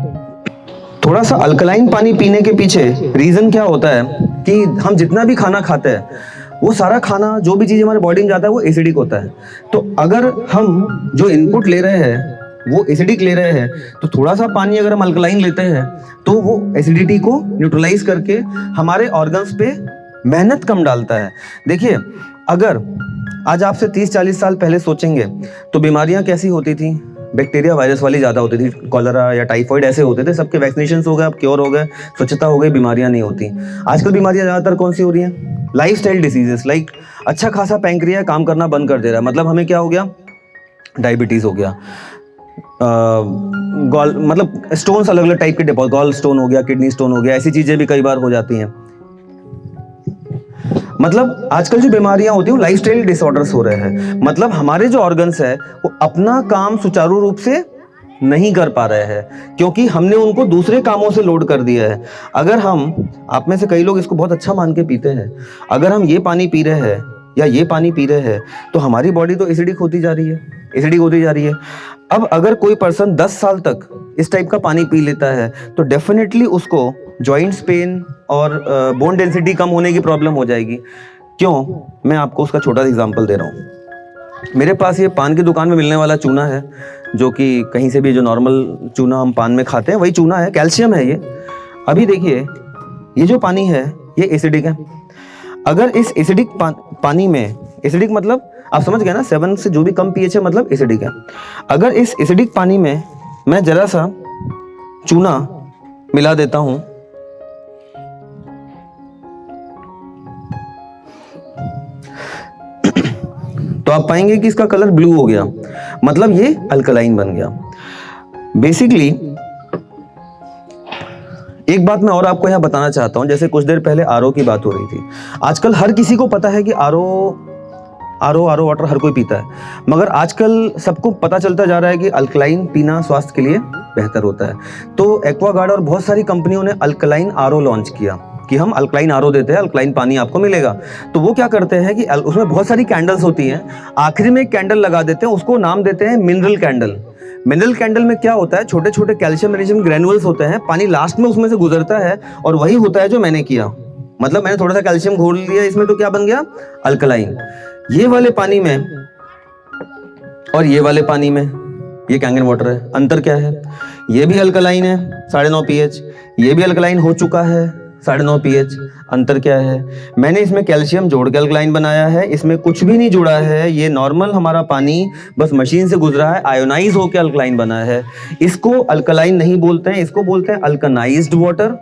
थोड़ा सा अल्कलाइन पानी पीने के पीछे रीजन क्या होता है कि हम जितना भी खाना खाते हैं वो सारा खाना, जो भी चीज हमारे बॉडी में जाता है वो एसिडिक होता है। तो अगर हम जो इनपुट ले रहे हैं वो एसिडिक ले रहे हैं, तो थोड़ा सा पानी अगर हम अल्कलाइन लेते हैं तो वो एसिडिटी को न्यूट्रलाइज करके हमारे ऑर्गन्स पे मेहनत कम डालता है। देखिए, अगर आज आपसे 30-40 साल पहले सोचेंगे तो बीमारियां कैसी होती थी? बैक्टीरिया वायरस वाली ज़्यादा होती थी, कॉलरा या टाइफॉइड ऐसे होते थे, सबके वैक्सीनेशन हो गए, अब क्योर हो गए, स्वच्छता हो गई, बीमारियां नहीं होती। आजकल बीमारियां ज़्यादातर कौन सी हो रही हैं? लाइफस्टाइल डिसीजेस, लाइक अच्छा खासा पैंक्रिया काम करना बंद कर दे रहा है, मतलब हमें क्या हो गया? डायबिटीज़ हो गया, गॉल मतलब स्टोन्स अलग अलग टाइप के डिपॉजिट, गॉल स्टोन हो गया, किडनी स्टोन हो गया, ऐसी चीज़ें भी कई बार हो जाती हैं। मतलब आजकल जो बीमारियां होती हैं वो लाइफस्टाइल डिसऑर्डर्स हो रहे हैं। मतलब हमारे जो ऑर्गन्स है वो अपना काम सुचारू रूप से नहीं कर पा रहे हैं क्योंकि हमने उनको दूसरे कामों से लोड कर दिया है। अगर हम, आप में से कई लोग इसको बहुत अच्छा मान के पीते हैं, अगर हम ये पानी पी रहे हैं या ये पानी पी रहे हैं तो हमारी बॉडी तो एसिडिक होती जा रही है, एसिडिक होती जा रही है। अब अगर कोई पर्सन 10 साल तक इस टाइप का पानी पी लेता है तो डेफिनेटली उसको जॉइंट्स पेन और बोन डेंसिटी कम होने की प्रॉब्लम हो जाएगी। क्यों? मैं आपको उसका छोटा सा एग्जांपल दे रहा हूँ। मेरे पास ये पान की दुकान में मिलने वाला चूना है, जो कि कहीं से भी जो नॉर्मल चूना हम पान में खाते हैं वही चूना है, कैल्शियम है ये। अभी देखिए, ये जो पानी है ये एसिडिक है। अगर इस एसिडिक पानी में, एसिडिक मतलब आप समझ गए ना, 7 से जो भी कम pH है मतलब एसिडिक है। अगर इस एसिडिक पानी में मैं जरा सा चूना मिला देता हूं तो आप पाएंगे कि इसका कलर ब्लू हो गया, मतलब ये अल्कलाइन बन गया। बेसिकली एक बात मैं और आपको यहां बताना चाहता हूं, जैसे कुछ देर पहले आरओ की बात हो रही थी। आजकल हर किसी को पता है कि आरओ वाटर हर कोई पीता है, मगर आजकल सबको पता चलता जा रहा है कि अल्कलाइन पीना स्वास्थ्य के लिए बेहतर होता है। तो एक्वागार्ड और बहुत सारी कंपनियों ने अल्कलाइन आरओ लॉन्च किया कि हम अल्कलाइन आरओ देते हैं, अल्कलाइन पानी आपको मिलेगा। तो वो क्या करते हैं कि उसमें बहुत सारी कैंडल्स होती हैं, आखिरी में एक कैंडल लगा देते हैं, उसको नाम देते हैं मिनरल कैंडल। मिनरल कैंडल में क्या होता है? छोटे छोटे कैल्शियम मैग्नीशियम ग्रेनुअल्स होते हैं, पानी लास्ट में उसमें से गुजरता है और वही होता है जो मैंने किया। मतलब मैंने थोड़ा सा कैल्शियम घोल लिया इसमें, तो क्या बन गया? अल्कलाइन। ये वाले पानी में और ये वाले पानी में ये कैंगन वाटर है, अंतर क्या है? ये भी अल्कलाइन है 9.5 pH, ये भी अल्कलाइन हो चुका है 9.5 pH, अंतर क्या है? मैंने इसमें कैल्शियम जोड़ के अल्कलाइन बनाया है, इसमें कुछ भी नहीं जुड़ा है, ये नॉर्मल हमारा पानी बस मशीन से गुजरा है, आयोनाइज होकर अल्कलाइन बना है। इसको अल्कलाइन नहीं बोलते हैं, इसको बोलते हैं अल्कनाइज्ड वाटर,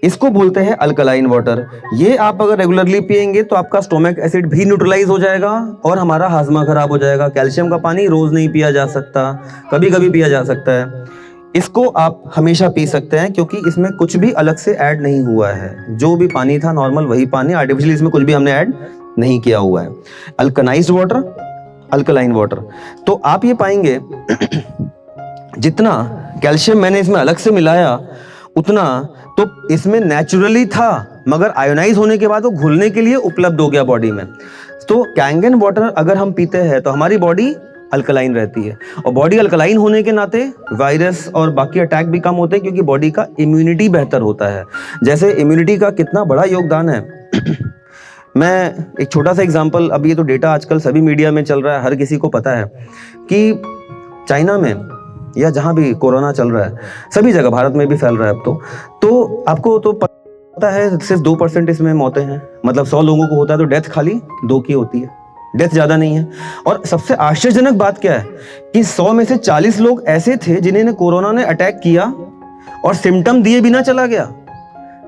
इसको बोलते हैं अल्कलाइन वाटर। ये आप अगर रेगुलरली पिएंगे तो आपका स्टोमक एसिड भी न्यूट्रलाइज हो जाएगा और हमारा हाजमा खराब हो जाएगा। कैल्शियम का पानी रोज नहीं पिया जा सकता, कभी कभी पिया जा सकता है। इसको आप हमेशा पी सकते हैं क्योंकि इसमें कुछ भी अलग से ऐड नहीं हुआ है, जो भी पानी था नॉर्मल वही पानी, आर्टिफिशियल इसमें कुछ भी हमने ऐड नहीं किया हुआ है। अल्कनाइज्ड वाटर, अल्कलाइन वाटर। तो आप ये पाएंगे जितना कैल्शियम मैंने इसमें अलग से मिलाया उतना तो इसमें नेचुरली था, मगर आयोनाइज होने के बाद वो घुलने के लिए उपलब्ध हो गया बॉडी में। तो कैंगन वाटर अगर हम पीते हैं तो हमारी बॉडी अल्कलाइन रहती है, और बॉडी अल्कलाइन होने के नाते वायरस और बाकी अटैक भी कम होते हैं क्योंकि बॉडी का इम्यूनिटी बेहतर होता है। जैसे इम्यूनिटी का कितना बड़ा योगदान है मैं एक छोटा सा एग्जांपल, अब ये तो डेटा आजकल सभी मीडिया में चल रहा है, हर किसी को पता है कि चाइना में या जहाँ भी कोरोना चल रहा है, सभी जगह भारत में भी फैल रहा है अब तो आपको तो पता है सिर्फ 2% इसमें मौतें हैं। मतलब 100 लोगों को होता है तो डेथ खाली 2 की होती है, डेथ ज़्यादा नहीं है। और सबसे आश्चर्यजनक बात क्या है कि 100 में से 40 लोग ऐसे थे जिन्हें कोरोना ने अटैक किया और सिम्टम दिए बिना चला गया,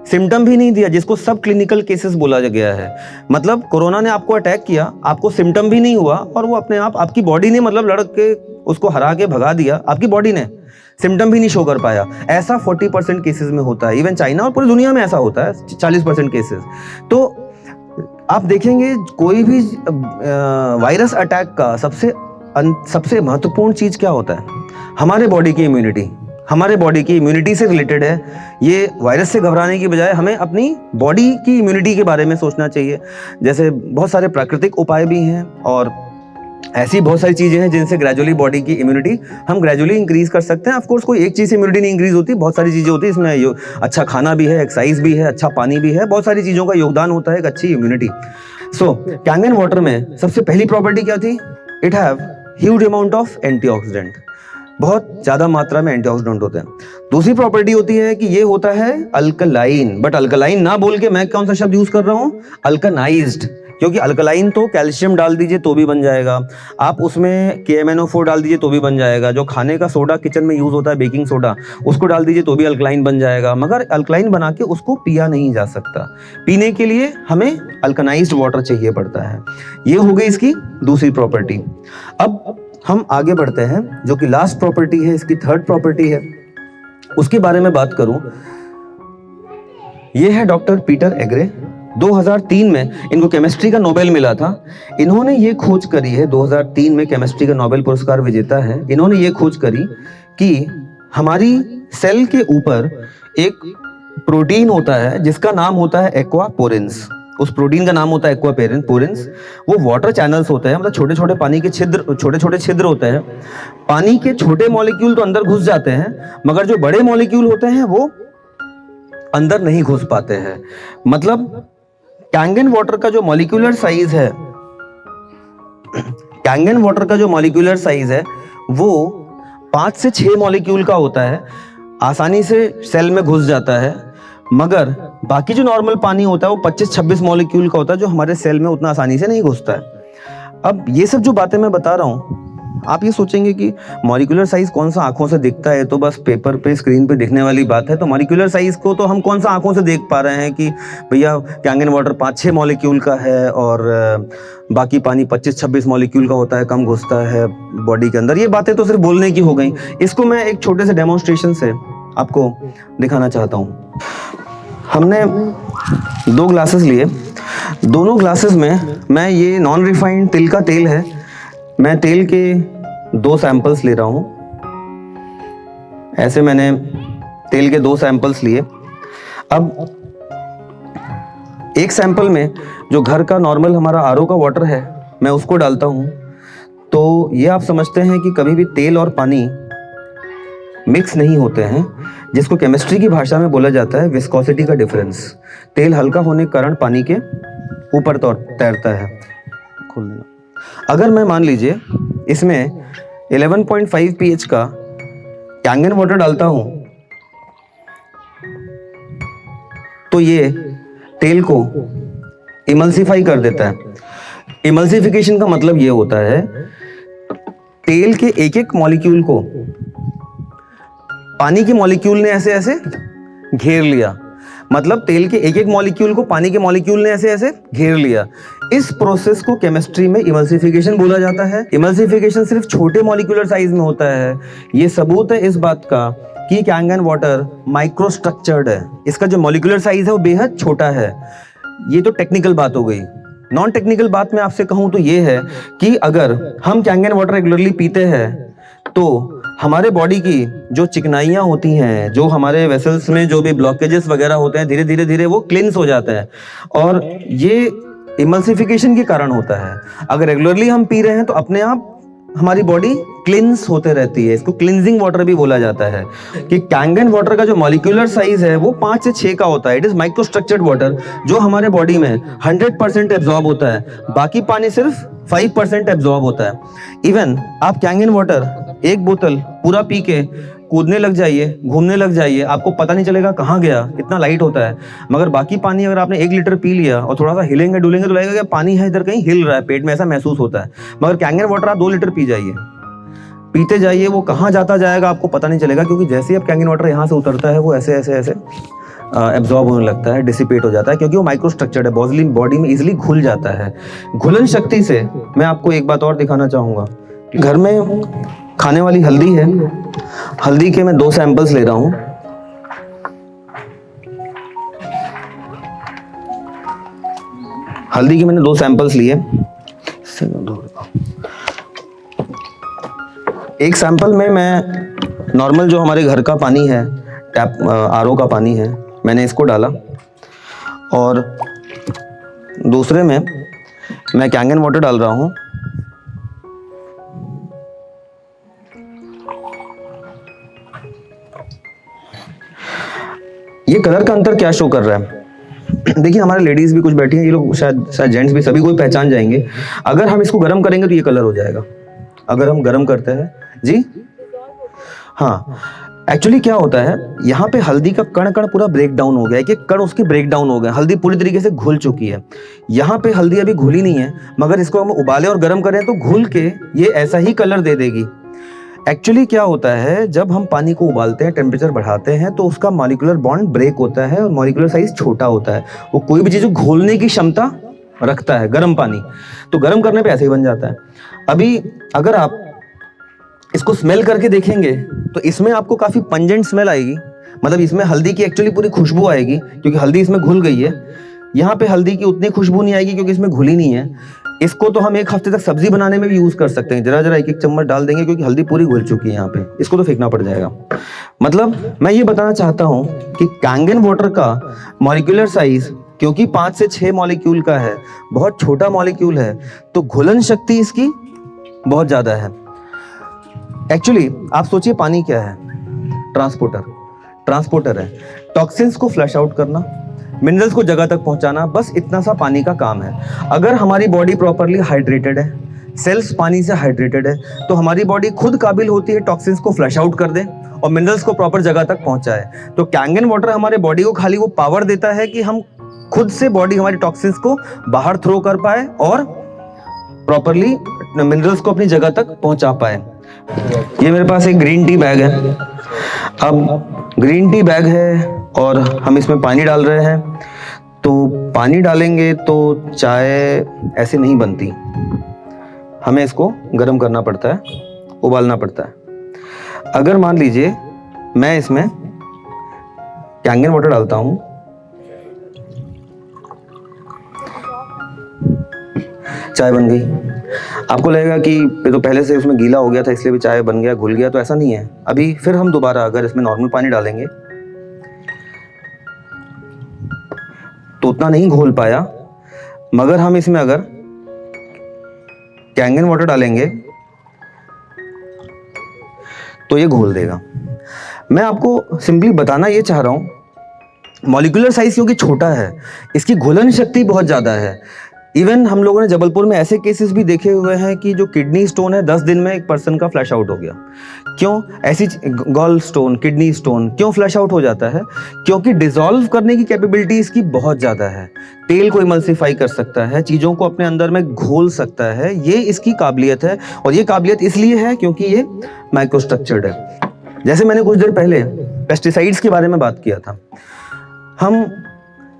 सिम्टम भी नहीं दिया, जिसको सब क्लिनिकल केसेस बोला गया है। मतलब कोरोना ने आपको अटैक किया, आपको सिम्टम भी नहीं हुआ और वो अपने आप आपकी बॉडी ने मतलब लड़ के उसको हरा के भगा दिया, आपकी बॉडी ने सिम्टम भी नहीं शो कर पाया। ऐसा 40% केसेस में होता है, इवन चाइना और पूरी दुनिया में ऐसा होता है 40% केसेस। तो आप देखेंगे कोई भी वायरस अटैक का सबसे महत्वपूर्ण चीज क्या होता है, हमारे बॉडी की इम्यूनिटी। हमारे बॉडी की इम्यूनिटी से रिलेटेड है। ये वायरस से घबराने की बजाय हमें अपनी बॉडी की इम्यूनिटी के बारे में सोचना चाहिए। जैसे बहुत सारे प्राकृतिक उपाय भी हैं और ऐसी बहुत सारी चीजें हैं जिनसे ग्रेजुअली बॉडी की इम्यूनिटी हम ग्रेजुअली इंक्रीज कर सकते हैं। ऑफ कोर्स कोई एक चीज से इम्यूनिटी नहीं इंक्रीज होती, बहुत सारी चीजें होती है इसमें। अच्छा खाना भी है, एक्सरसाइज भी है, अच्छा पानी भी है, बहुत सारी चीजों का योगदान होता है एक अच्छी इम्यूनिटी। सो कैंगन वाटर में सबसे पहली प्रॉपर्टी क्या थी, it have huge amount of antioxidant, बहुत ज्यादा मात्रा में एंटीऑक्सीडेंट होते हैं। दूसरी प्रॉपर्टी होती है कि ये होता है अल्कलाइन, बट अल्कलाइन ना बोल के मैं कौन सा शब्द यूज कर रहा हूं, अल्कनाइज्ड, क्योंकि अल्कलाइन तो कैल्शियम डाल दीजिए तो भी बन जाएगा, आप उसमें KMnO4 डाल दीजिए तो भी बन जाएगा, जो खाने का सोडा किचन में यूज होता है बेकिंग सोडा उसको डाल दीजिए तो भी अल्कलाइन बन जाएगा, मगर अल्कलाइन बना के उसको पिया नहीं जा सकता। पीने के लिए हमें अल्कनाइज्ड वाटर चाहिए पड़ता है। ये हो गई इसकी दूसरी प्रॉपर्टी। अब हम आगे बढ़ते हैं, जो कि लास्ट प्रॉपर्टी है, इसकी थर्ड प्रॉपर्टी है, उसके बारे में बात करूं। ये है डॉक्टर पीटर एग्रे। 2003 में इनको केमिस्ट्री का नोबेल मिला था। इन्होंने ये खोज करी है, 2003 में केमिस्ट्री का नोबेल पुरस्कार विजेता है। इन्होंने ये खोज करी कि हमारी सेल के ऊपर एक प्रोटीन होता है जिसका नाम होता है एक्वापोरिन्स। उस प्रोटीन का नाम होता है एक्वापोरिन्स। वो वाटर चैनल्स होते हैं, मतलब छोटे छोटे पानी के छिद्र, छोटे छोटे छिद्र होते हैं। पानी के छोटे मॉलिक्यूल तो अंदर घुस जाते हैं, मगर जो बड़े मॉलिक्यूल होते हैं वो अंदर नहीं घुस पाते हैं। मतलब कैंगन वाटर का जो मॉलिक्यूलर साइज है, कैंगन वाटर का जो मॉलिक्यूलर साइज है वो 5 से 6 मॉलिक्यूल का होता है, आसानी से सेल में घुस जाता है। मगर बाकी जो नॉर्मल पानी होता है वो 25-26 मॉलिक्यूल का होता है, जो हमारे सेल में उतना आसानी से नहीं घुसता है। अब ये सब जो बातें मैं बता रहा हूँ, आप ये सोचेंगे कि मॉलिक्यूलर साइज कौन सा आंखों से दिखता है, तो बस पेपर पे स्क्रीन पे दिखने वाली बात है। तो मॉलिक्यूलर साइज को तो हम कौन सा आंखों से देख पा रहे हैं कि भैया कैंगन वाटर 5-6 मॉलिक्यूल का है और बाकी पानी 25-26 मॉलिक्यूल का होता है, कम घुसता है बॉडी के अंदर। ये बातें तो सिर्फ बोलने की हो गई। इसको मैं एक छोटे से डेमोन्स्ट्रेशन से आपको दिखाना चाहता हूँ। हमने 2 ग्लासेस लिए, दोनों ग्लासेस में मैं ये नॉन रिफाइंड तिल का तेल है, मैं तेल के 2 सैंपल्स ले रहा हूँ। ऐसे मैंने तेल के 2 सैंपल्स लिए। अब एक सैंपल में जो घर का नॉर्मल हमारा RO का वाटर है मैं उसको डालता हूँ। तो ये आप समझते हैं कि कभी भी तेल और पानी मिक्स नहीं होते हैं, जिसको केमिस्ट्री की भाषा में बोला जाता है विस्कोसिटी का डिफरेंस। तेल हल्का होने के कारण पानी के ऊपर तैरता है। खोल देना। अगर मैं मान लीजिए इसमें 11.5 pH का कैंगन वाटर डालता हूं तो ये तेल को इमल्सिफाई कर देता है। इमल्सिफिकेशन का मतलब ये होता है तेल के एक एक मॉलिक्यूल को पानी के मॉलिक्यूल ने ऐसे ऐसे घेर लिया। मतलब तेल के एक एक मॉलिक्यूल को पानी के मॉलिक्यूल ने ऐसे ऐसे घेर लिया। इस प्रोसेस को केमिस्ट्री में इमल्सिफिकेशन बोला जाता है। इमल्सिफिकेशन सिर्फ छोटे मॉलिक्यूलर साइज में होता है। ये सबूत है इस बात का कि कैंगन वाटर माइक्रोस्ट्रक्चर्ड है। इसका जो मॉलिक्यूलर साइज है वो बेहद छोटा है। ये तो टेक्निकल बात हो गई। नॉन टेक्निकल बात मैं आपसे कहूं तो ये है कि अगर हम कैंगन वाटर रेगुलरली पीते हैं तो हमारे बॉडी की जो चिकनाइयाँ होती हैं, जो हमारे वेसल्स में जो भी ब्लॉकेजेस वगैरह होते हैं, धीरे धीरे धीरे वो क्लिन्स हो जाते हैं और ये इमल्सिफिकेशन के कारण होता है। अगर रेगुलरली हम पी रहे हैं तो अपने आप हमारी बॉडी क्लिन्स होते रहती है। इसको क्लिनजिंग वाटर भी बोला जाता है कि कैंगन वाटर का जो मॉलिक्यूलर साइज है वो 5 से 6 का होता है। इट इज माइक्रोस्ट्रक्चर्ड वाटर जो हमारे बॉडी में 100% एब्जॉर्ब होता है, बाकी पानी सिर्फ 5% एब्जॉर्ब होता है। इवन आप कैंगन वाटर एक बोतल पूरा पी के कूदने लग जाइए, घूमने लग जाइए, आपको पता नहीं चलेगा कहाँ गया, इतना लाइट होता है। मगर बाकी पानी अगर आपने 1 लीटर पी लिया और थोड़ा सा हिलेंगे डुलेंगे तो लगेगा कि पानी है इधर कहीं हिल रहा है, पेट में ऐसा महसूस होता है। मगर कैंगन वाटर आप 2 लीटर पी जाइए, पीते जाइए, वो कहाँ जाता जाएगा आपको पता नहीं चलेगा, क्योंकि जैसे ही अब कैंगन वाटर यहाँ से उतरता है वो ऐसे ऐसे ऐसे एब्जॉर्ब होने लगता है, डिसिपेट हो जाता है, क्योंकि वो माइक्रो स्ट्रक्चर्ड है, बॉडी में इजिली घुल जाता है। घुलन शक्ति से मैं आपको एक बात और दिखाना चाहूँगा। घर में खाने वाली हल्दी है, हल्दी के मैं 2 सैंपल्स ले रहा हूँ। हल्दी के मैंने 2 सैंपल्स लिए। एक सैंपल में मैं नॉर्मल जो हमारे घर का पानी है, टैप आरओ का पानी है, मैंने इसको डाला, और दूसरे में मैं कैंगन वाटर डाल रहा हूँ। ये कलर का अंतर क्या शो कर रहा है? देखिए हमारे लेडीज भी कुछ बैठी हैं, ये लोग शायद जेंट्स भी, सभी कोई पहचान जाएंगे। अगर हम इसको गर्म करेंगे तो ये कलर हो जाएगा। अगर हम गर्म करते हैं जी, हाँ, एक्चुअली क्या होता है, यहाँ पे हल्दी का कण कण पूरा ब्रेक डाउन हो गया है, कि कण उसके ब्रेक डाउन हो गए, हल्दी पूरी तरीके से घुल चुकी है। यहाँ पे हल्दी अभी घुली नहीं है, मगर इसको हम उबाले और गर्म करें तो घुल के ये ऐसा ही कलर दे देगी। एक्चुअली क्या होता है, जब हम पानी को उबालते हैं, टेम्परेचर बढ़ाते हैं, तो उसका मॉलिक्यूलर बॉन्ड ब्रेक होता है और मॉलिक्यूलर साइज छोटा होता है। वो कोई भी चीज़ घोलने की क्षमता रखता है, गर्म पानी, तो गर्म करने पे ऐसे ही बन जाता है। अभी अगर आप इसको स्मेल करके देखेंगे तो इसमें आपको काफ़ी पंजेंट स्मेल आएगी, मतलब इसमें हल्दी की एक्चुअली पूरी खुशबू आएगी, क्योंकि हल्दी इसमें घुल गई है। यहाँ पे हल्दी की उतनी खुशबू नहीं आएगी क्योंकि इसमें घुली नहीं है। इसको तो हम 1 हफ्ते तक सब्जी बनाने में भी यूज कर सकते हैं, जरा जरा 1-1 चम्मच डाल देंगे, क्योंकि हल्दी पूरी घुल चुकी है यहाँ पे, इसको तो फेंकना पड़ जाएगा। मतलब मैं ये बताना चाहता हूँ कि कैंगन वाटर का मॉलिक्यूलर साइज क्योंकि 5 से 6 मॉलिक्यूल का है, बहुत छोटा मॉलिक्यूल है, तो घुलन शक्ति इसकी बहुत ज्यादा है। एक्चुअली आप सोचिए पानी क्या है, ट्रांसपोर्टर है। टॉक्सिन्स को फ्लश आउट करना, मिनरल्स को जगह तक पहुंचाना, बस इतना सा पानी का काम है। अगर हमारी बॉडी प्रॉपरली हाइड्रेटेड है, सेल्स पानी से हाइड्रेटेड है, तो हमारी बॉडी खुद काबिल होती है टॉक्सिन्स को फ्लश आउट कर दे और मिनरल्स को प्रॉपर जगह तक पहुंचाए। तो कैंगन वाटर हमारे बॉडी को खाली वो पावर देता है कि हम खुद से बॉडी हमारी टॉक्सिन्स को बाहर थ्रो कर पाए और प्रॉपरली मिनरल्स को अपनी जगह तक पहुंचा पाए। ये मेरे पास एक ग्रीन टी बैग है। अब ग्रीन टी बैग है और हम इसमें पानी डाल रहे हैं, तो पानी डालेंगे तो चाय ऐसे नहीं बनती, हमें इसको गर्म करना पड़ता है, उबालना पड़ता है। अगर मान लीजिए मैं इसमें कैंगन वाटर डालता हूँ, चाय बन गई। आपको लगेगा कि ये तो पहले से उसमें गीला हो गया था इसलिए भी चाय बन गया, घुल गया, तो ऐसा नहीं है। अभी फिर हम दोबारा अगर इसमें नॉर्मल पानी डालेंगे तो उतना नहीं घोल पाया, मगर हम इसमें अगर कैंगन वाटर डालेंगे तो ये घोल देगा। मैं आपको सिंपली बताना ये चाह रहा हूं, मॉलिक्यूलर साइज क्योंकि छोटा है, इसकी घुलन शक्ति बहुत ज्यादा है। इवन हम लोगों ने जबलपुर में ऐसे केसेस भी देखे हुए हैं कि जो किडनी स्टोन है 10 दिन में एक पर्सन का फ्लैश आउट हो गया। क्यों ऐसी गॉल स्टोन, किडनी स्टोन क्यों फ्लैश आउट हो जाता है? क्योंकि डिसॉल्व करने की कैपेबिलिटी इसकी बहुत ज़्यादा है। तेल को इमल्सिफाई कर सकता है, चीज़ों को अपने अंदर में घोल सकता है, ये इसकी काबिलियत है। और ये काबिलियत इसलिए है क्योंकि ये माइक्रोस्ट्रक्चर्ड है। जैसे मैंने कुछ देर पहले पेस्टिसाइड्स के बारे में बात किया था, हम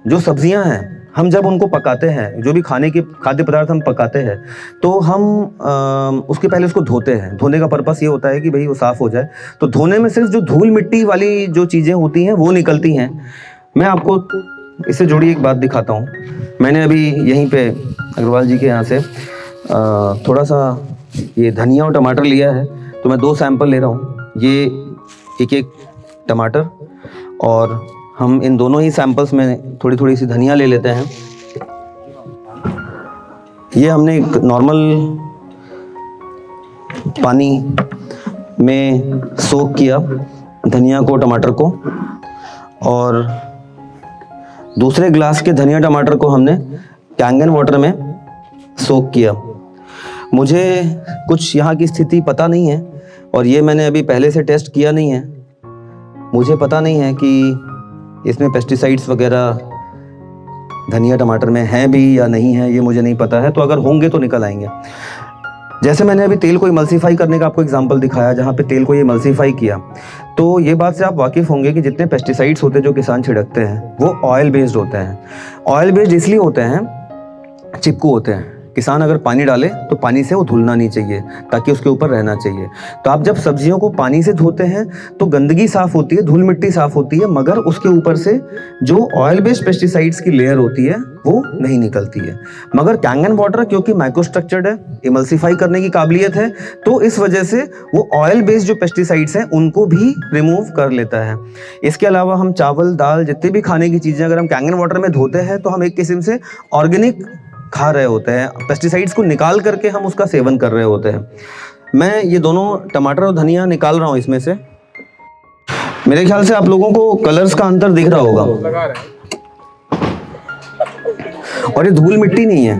जो सब्जियां हैं, हम जब उनको पकाते हैं, जो भी खाद्य पदार्थ हम पकाते हैं, तो हम उसके पहले उसको धोते हैं। धोने का पर्पस ये होता है कि भाई वो साफ़ हो जाए। तो धोने में सिर्फ जो धूल मिट्टी वाली जो चीज़ें होती हैं वो निकलती हैं। मैं आपको इससे जुड़ी एक बात दिखाता हूँ। मैंने अभी यहीं पे अग्रवाल जी के यहाँ से थोड़ा सा ये धनिया और टमाटर लिया है, तो मैं 2 सैंपल ले रहा हूँ। ये एक टमाटर, और हम इन दोनों ही सैंपल्स में थोड़ी थोड़ी सी धनिया ले लेते हैं। ये हमने एक नॉर्मल पानी में सोक किया धनिया को, टमाटर को, और दूसरे ग्लास के धनिया टमाटर को हमने कैंगन वाटर में सोक किया। मुझे कुछ यहाँ की स्थिति पता नहीं है, और ये मैंने अभी पहले से टेस्ट किया नहीं है, मुझे पता नहीं है कि इसमें पेस्टिसाइड्स वगैरह धनिया टमाटर में हैं भी या नहीं है, ये मुझे नहीं पता है। तो अगर होंगे तो निकल आएंगे। जैसे मैंने अभी तेल को इमल्सीफाई करने का आपको एग्जांपल दिखाया, जहाँ पे तेल को ये इमल्सीफाई किया, तो ये बात से आप वाकिफ़ होंगे कि जितने पेस्टिसाइड्स होते हैं जो किसान छिड़कते हैं वो ऑयल बेस्ड होते हैं। ऑयल बेस्ड इसलिए होते हैं, चिपकू होते हैं। किसान अगर पानी डाले तो पानी से वो धुलना नहीं चाहिए, ताकि उसके ऊपर रहना चाहिए। तो आप जब सब्जियों को पानी से धोते हैं तो गंदगी साफ़ होती है, धूल मिट्टी साफ़ होती है, मगर उसके ऊपर से जो ऑयल बेस्ड पेस्टिसाइड्स की लेयर होती है वो नहीं निकलती है। मगर कैंगन वाटर क्योंकि माइक्रोस्ट्रक्चर्ड है, इमल्सीफाई करने की काबिलियत है, तो इस वजह से वो ऑयल बेस्ड जो पेस्टिसाइड्स हैं उनको भी रिमूव कर लेता है। इसके अलावा हम चावल, दाल, जितनी भी खाने की चीज़ें अगर हम कैंगन वाटर में धोते हैं तो हम एक किस्म से ऑर्गेनिक खा रहे होते हैं, पेस्टिसाइड्स को निकाल करके हम उसका सेवन कर रहे होते हैं। मैं ये दोनों टमाटर और धनिया निकाल रहा हूँ इसमें से। मेरे ख्याल से आप लोगों को कलर्स का अंतर दिख रहा होगा, और ये धूल मिट्टी नहीं है।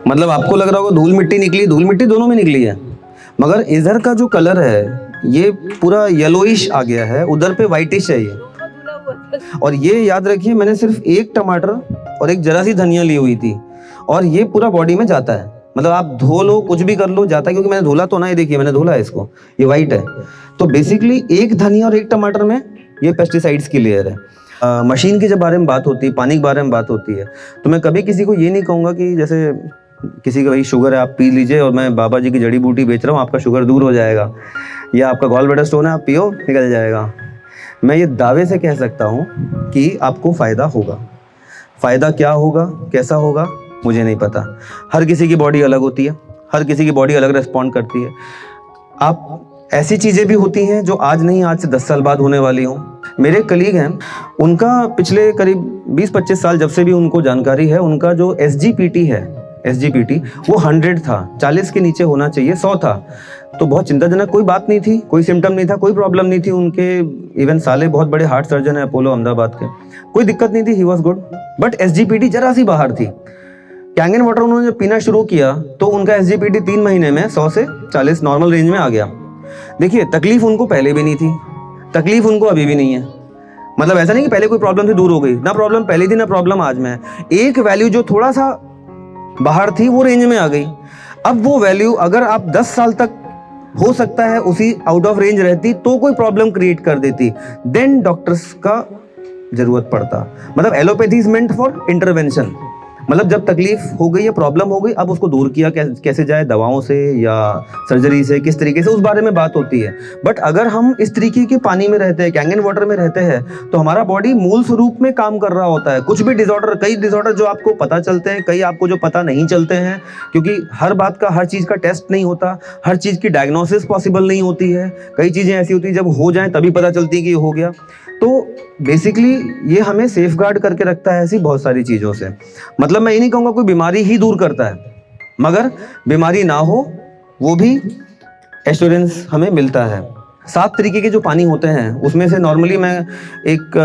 मतलब आपको लग रहा होगा धूल मिट्टी निकली, धूल मिट्टी दोनों में निकली है, मगर इधर का जो कलर है ये पूरा येलोइश आ गया है, उधर पे वाइटिश है ये। और ये याद रखिए, मैंने सिर्फ एक टमाटर और एक जरा सी धनिया ली हुई थी, और ये पूरा बॉडी में जाता है। मतलब आप धो लो, कुछ भी कर लो, जाता है, क्योंकि मैंने धोला तो ना, ये देखिए मैंने धोला है इसको, ये वाइट है। तो बेसिकली एक धनिया और एक टमाटर में ये पेस्टिसाइड्स की लेयर है। मशीन की जब बारे में बात होती है, पानी के बारे में बात होती है, तो मैं कभी किसी को ये नहीं कहूँगा कि जैसे किसी का भाई शुगर है आप पी लीजिए और मैं बाबा जी की जड़ी बूटी बेच रहा हूँ, आपका शुगर दूर हो जाएगा, या आपका गॉल ब्लैडर स्टोन है आप पियो निकल जाएगा। मैं ये दावे से कह सकता हूँ कि आपको फ़ायदा होगा। फ़ायदा क्या होगा, कैसा होगा, मुझे नहीं पता। हर किसी की बॉडी अलग होती है, हर किसी की बॉडी अलग रिस्पॉन्ड करती है। आप ऐसी चीज़ें भी होती हैं जो आज नहीं, आज से 10 साल बाद होने वाली हों। मेरे कलीग हैं, उनका पिछले करीब 20-25 साल जब से भी उनको जानकारी है, उनका जो SGPT है, SGPT वो 100 था, 40 के नीचे होना चाहिए, 100 था। तो बहुत चिंताजनक, कोई बात नहीं थी, कोई सिम्टम नहीं था, कोई प्रॉब्लम नहीं थी उनके। इवन साले बहुत बड़े हार्ट सर्जन है अपोलो अहमदाबाद के, कोई दिक्कत नहीं थी, he was good. But SGPT जरा सी बाहर थी। कैंगन वाटर उन्होंने जब पीना शुरू किया तो उनका SGPT 3 महीने में 100 से 40 नॉर्मल रेंज में आ गया। देखिए, तकलीफ उनको पहले भी नहीं थी, तकलीफ उनको अभी भी नहीं है। मतलब ऐसा नहीं कि पहले कोई प्रॉब्लम थी दूर हो गई, ना प्रॉब्लम पहले थी ना प्रॉब्लम आज में है। एक वैल्यू जो थोड़ा सा बाहर थी वो रेंज में आ गई। अब वो वैल्यू अगर आप 10 साल तक हो सकता है उसी आउट ऑफ रेंज रहती तो कोई प्रॉब्लम क्रिएट कर देती, देन डॉक्टर्स का जरूरत पड़ता। मतलब allopathy is meant for intervention. मतलब जब तकलीफ हो गई या प्रॉब्लम हो गई, अब उसको दूर किया कैसे जाए, दवाओं से या सर्जरी से, किस तरीके से, उस बारे में बात होती है। बट अगर हम इस तरीके के पानी में रहते हैं, कैंगन वाटर में रहते हैं, तो हमारा बॉडी मूल स्वरूप में काम कर रहा होता है। कुछ भी डिसऑर्डर, कई डिसऑर्डर जो आपको पता चलते हैं, कई आपको जो पता नहीं चलते हैं, क्योंकि हर बात का, हर चीज़ का टेस्ट नहीं होता, हर चीज़ की डायग्नोसिस पॉसिबल नहीं होती है। कई चीज़ें ऐसी होती है जब हो जाएं तभी पता चलती है कि ये हो गया। तो बेसिकली ये हमें सेफ गार्ड करके रखता है ऐसी बहुत सारी चीज़ों से। मतलब मैं ये नहीं कहूँगा कोई बीमारी ही दूर करता है, मगर बीमारी ना हो वो भी एश्योरेंस हमें मिलता है। 7 तरीके के जो पानी होते हैं उसमें से नॉर्मली मैं एक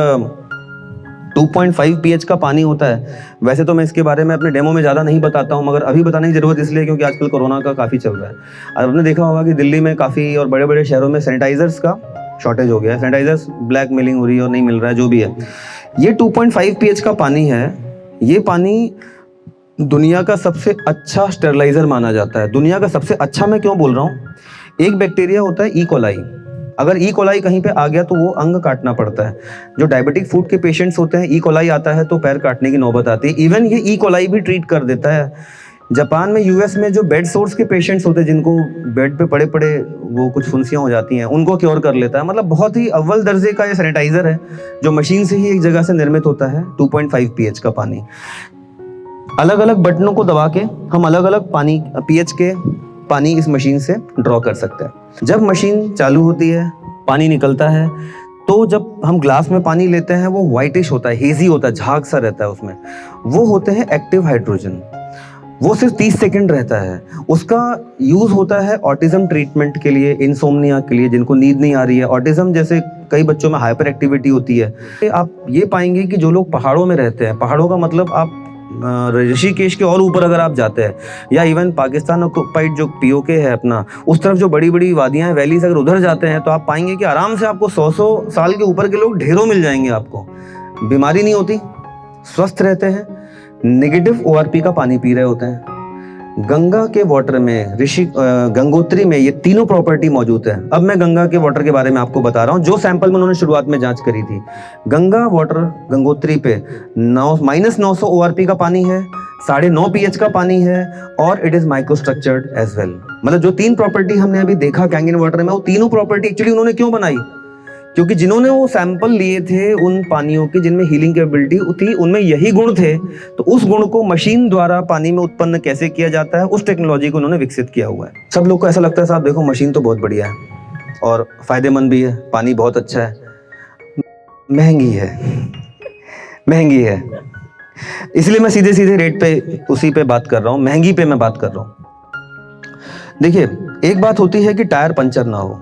2.5 pH का पानी होता है। वैसे तो मैं इसके बारे में अपने डेमो में ज़्यादा नहीं बताता हूँ, मगर अभी बताने की ज़रूरत इसलिए क्योंकि आजकल कोरोना का काफ़ी चल रहा है। आपने देखा होगा कि दिल्ली में काफ़ी और बड़े बड़े शहरों में सैनिटाइजर्स का शॉर्टेज हो गया है। सैनिटाइजर्स ब्लैक मेलिंग हो रही है और नहीं मिल रहा है, जो भी है। ये 2.5 pH का पानी है। ये पानी दुनिया का सबसे अच्छा स्टेरलाइजर माना जाता है। दुनिया का सबसे अच्छा मैं क्यों बोल रहा हूँ, एक बैक्टीरिया होता है ई कोलाई। अगर ई कोलाई कहीं पे आ गया तो वो अंग काटना पड़ता है। जो डायबिटिक फूड के पेशेंट्स होते हैं, ई कोलाई आता है तो पैर काटने की नौबत आती है। इवन ये ई कोलाई भी ट्रीट कर देता है। जापान में, यूएस में जो बेड सोर्स के पेशेंट्स होते हैं, जिनको बेड पे पड़े पड़े वो कुछ फुंसियाँ हो जाती हैं, उनको क्योर कर लेता है। मतलब बहुत ही अव्वल दर्जे का ये सैनिटाइजर है जो मशीन से ही एक जगह से निर्मित होता है। 2.5 pH का पानी। अलग अलग बटनों को दबा के हम अलग अलग पानी pH के पानी इस मशीन से ड्रॉ कर सकते हैं। जब मशीन चालू होती है, पानी निकलता है, तो जब हम ग्लास में पानी लेते हैं वो वाइटिश होता है, हेजी होता है, झाग सा रहता है उसमें। वो होते हैं एक्टिव हाइड्रोजन। वो सिर्फ 30 सेकंड रहता है। उसका यूज़ होता है ऑटिज्म ट्रीटमेंट के लिए, इंसोम्निया के लिए, जिनको नींद नहीं आ रही है। ऑटिज्म जैसे कई बच्चों में हाइपर एक्टिविटी होती है। आप ये पाएंगे कि जो लोग पहाड़ों में रहते हैं, पहाड़ों का मतलब आप ऋषिकेश के और ऊपर अगर आप जाते हैं, या इवन पाकिस्तान ऑक्युपाइड जो पीओके है अपना, उस तरफ जो बड़ी बड़ी वादियाँ हैं, वैलीज, अगर उधर जाते हैं तो आप पाएंगे कि आराम से आपको 100 साल के ऊपर के लोग ढेरों मिल जाएंगे। आपको बीमारी नहीं होती, स्वस्थ रहते हैं, नेगेटिव ओआरपी का पानी पी रहे होते हैं। गंगा के वाटर में, गंगोत्री में ये तीनों प्रॉपर्टी मौजूद है। अब मैं गंगा के वाटर के बारे में आपको बता रहा हूँ, जो सैंपल में उन्होंने शुरुआत में जांच करी थी। गंगा वाटर गंगोत्री पे -900 ओआरपी का पानी है, 9.5 pH का पानी है, और it is micro structured as well. मतलब जो 3 प्रॉपर्टी हमने अभी देखा कैंगन वाटर में, वो तीनों प्रॉपर्टी एक्चुअली उन्होंने क्यों बनाई? क्योंकि जिन्होंने वो सैंपल लिए थे उन पानियों के जिनमें हीलिंग कैपेबिलिटी थी, उनमें यही गुण थे। तो उस गुण को मशीन द्वारा पानी में उत्पन्न कैसे किया जाता है, उस टेक्नोलॉजी को उन्होंने विकसित किया हुआ है। सब लोग को ऐसा लगता है साहब देखो मशीन तो बहुत बढ़िया है और फायदेमंद भी है, पानी बहुत अच्छा है, महंगी है। इसलिए मैं सीधे सीधे रेट पे उसी पे बात कर रहा हूँ, महंगी पे मैं बात कर रहा हूँ। देखिए, एक बात होती है कि टायर पंचर ना हो,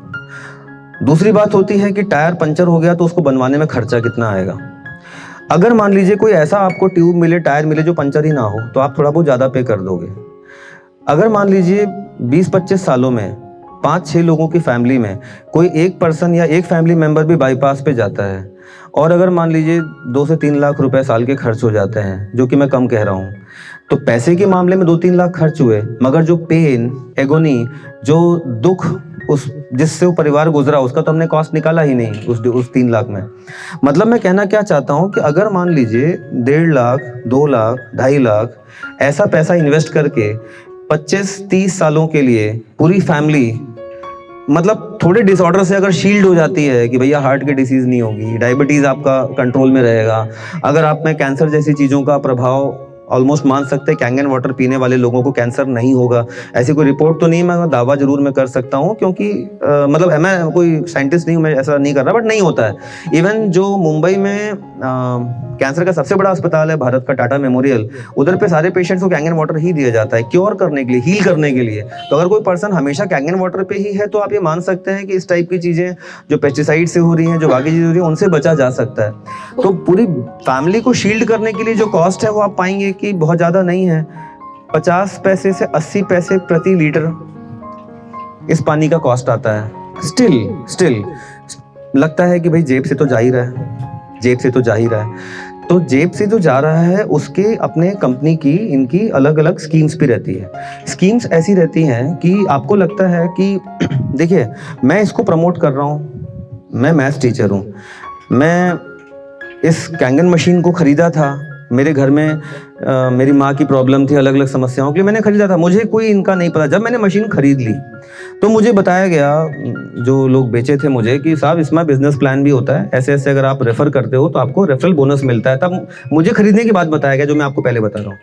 दूसरी बात होती है कि टायर पंचर हो गया तो उसको बनवाने में खर्चा कितना आएगा। अगर मान लीजिए कोई ऐसा आपको ट्यूब मिले, टायर मिले जो पंचर ही ना हो, तो आप थोड़ा बहुत ज़्यादा पे कर दोगे। अगर मान लीजिए 20-25 सालों में 5-6 लोगों की फैमिली में कोई एक पर्सन या एक फैमिली मेंबर भी बाईपास पे जाता है, और अगर मान लीजिए 2 से 3 लाख रुपए साल के खर्च हो जाते हैं, जो कि मैं कम कह रहा हूँ, तो पैसे के मामले में 2-3 लाख खर्च हुए, मगर जो पेन, एगोनी, जो दुख उस जिससे वो परिवार गुजरा, उसका तो हमने कॉस्ट निकाला ही नहीं उस 3 लाख में। मतलब मैं कहना क्या चाहता हूँ कि अगर मान लीजिए 1.5 लाख, 2 लाख, 2.5 लाख ऐसा पैसा इन्वेस्ट करके 25-30 सालों के लिए पूरी फैमिली, मतलब थोड़े डिसऑर्डर से अगर शील्ड हो जाती है कि भैया हार्ट की डिसीज नहीं होगी, डायबिटीज आपका कंट्रोल में रहेगा, अगर आप में कैंसर जैसी चीज़ों का प्रभाव ऑलमोस्ट मान सकते हैं कैंगन वाटर पीने वाले लोगों को कैंसर नहीं होगा, ऐसी कोई रिपोर्ट तो नहीं, मैं दावा जरूर मैं कर सकता हूँ, क्योंकि मतलब मैं कोई साइंटिस्ट नहीं हूँ, मैं ऐसा नहीं कर रहा, बट नहीं होता है। इवन जो मुंबई में कैंसर का सबसे बड़ा अस्पताल है भारत का, टाटा मेमोरियल, उधर पे सारे पेशेंट्स को कैंगन वाटर ही दिया जाता है क्योर करने के लिए, हील करने के लिए। तो अगर कोई पर्सन हमेशा कैंगन वाटर पे ही है तो आप ये मान सकते हैं कि इस टाइप की चीज़ें जो पेस्टिसाइड से हो रही हैं, जो बाकी चीज़ें हो रही हैं, उनसे बचा जा सकता है। तो पूरी फैमिली को शील्ड करने के लिए जो कॉस्ट है वो आप पाएंगे कि बहुत ज़्यादा नहीं है, 50 पैसे से 80 पैसे प्रति लीटर इस पानी का कॉस्ट आता है। स्टिल लगता है कि भाई जेब से तो जा ही रहा है, तो जेब से जो जा रहा है उसके अपने कंपनी की, इनकी अलग अलग स्कीम्स भी रहती है। स्कीम्स ऐसी रहती हैं कि आपको लगता है कि देखिए मैं इसको प्रमोट कर रहा हूँ, मैं मैथ्स टीचर हूँ, मैं इस कैंगन मशीन को ख़रीदा था, मेरे घर में मेरी माँ की प्रॉब्लम थी, अलग अलग समस्याओं के लिए मैंने ख़रीदा था, मुझे कोई इनका नहीं पता। जब मैंने मशीन ख़रीद ली तो मुझे बताया गया, जो लोग बेचे थे मुझे, कि साहब इसमें बिजनेस प्लान भी होता है, ऐसे ऐसे अगर आप रेफ़र करते हो तो आपको रेफरल बोनस मिलता है। तब मुझे खरीदने के बाद बताया गया, जो मैं आपको पहले बता रहा हूँ,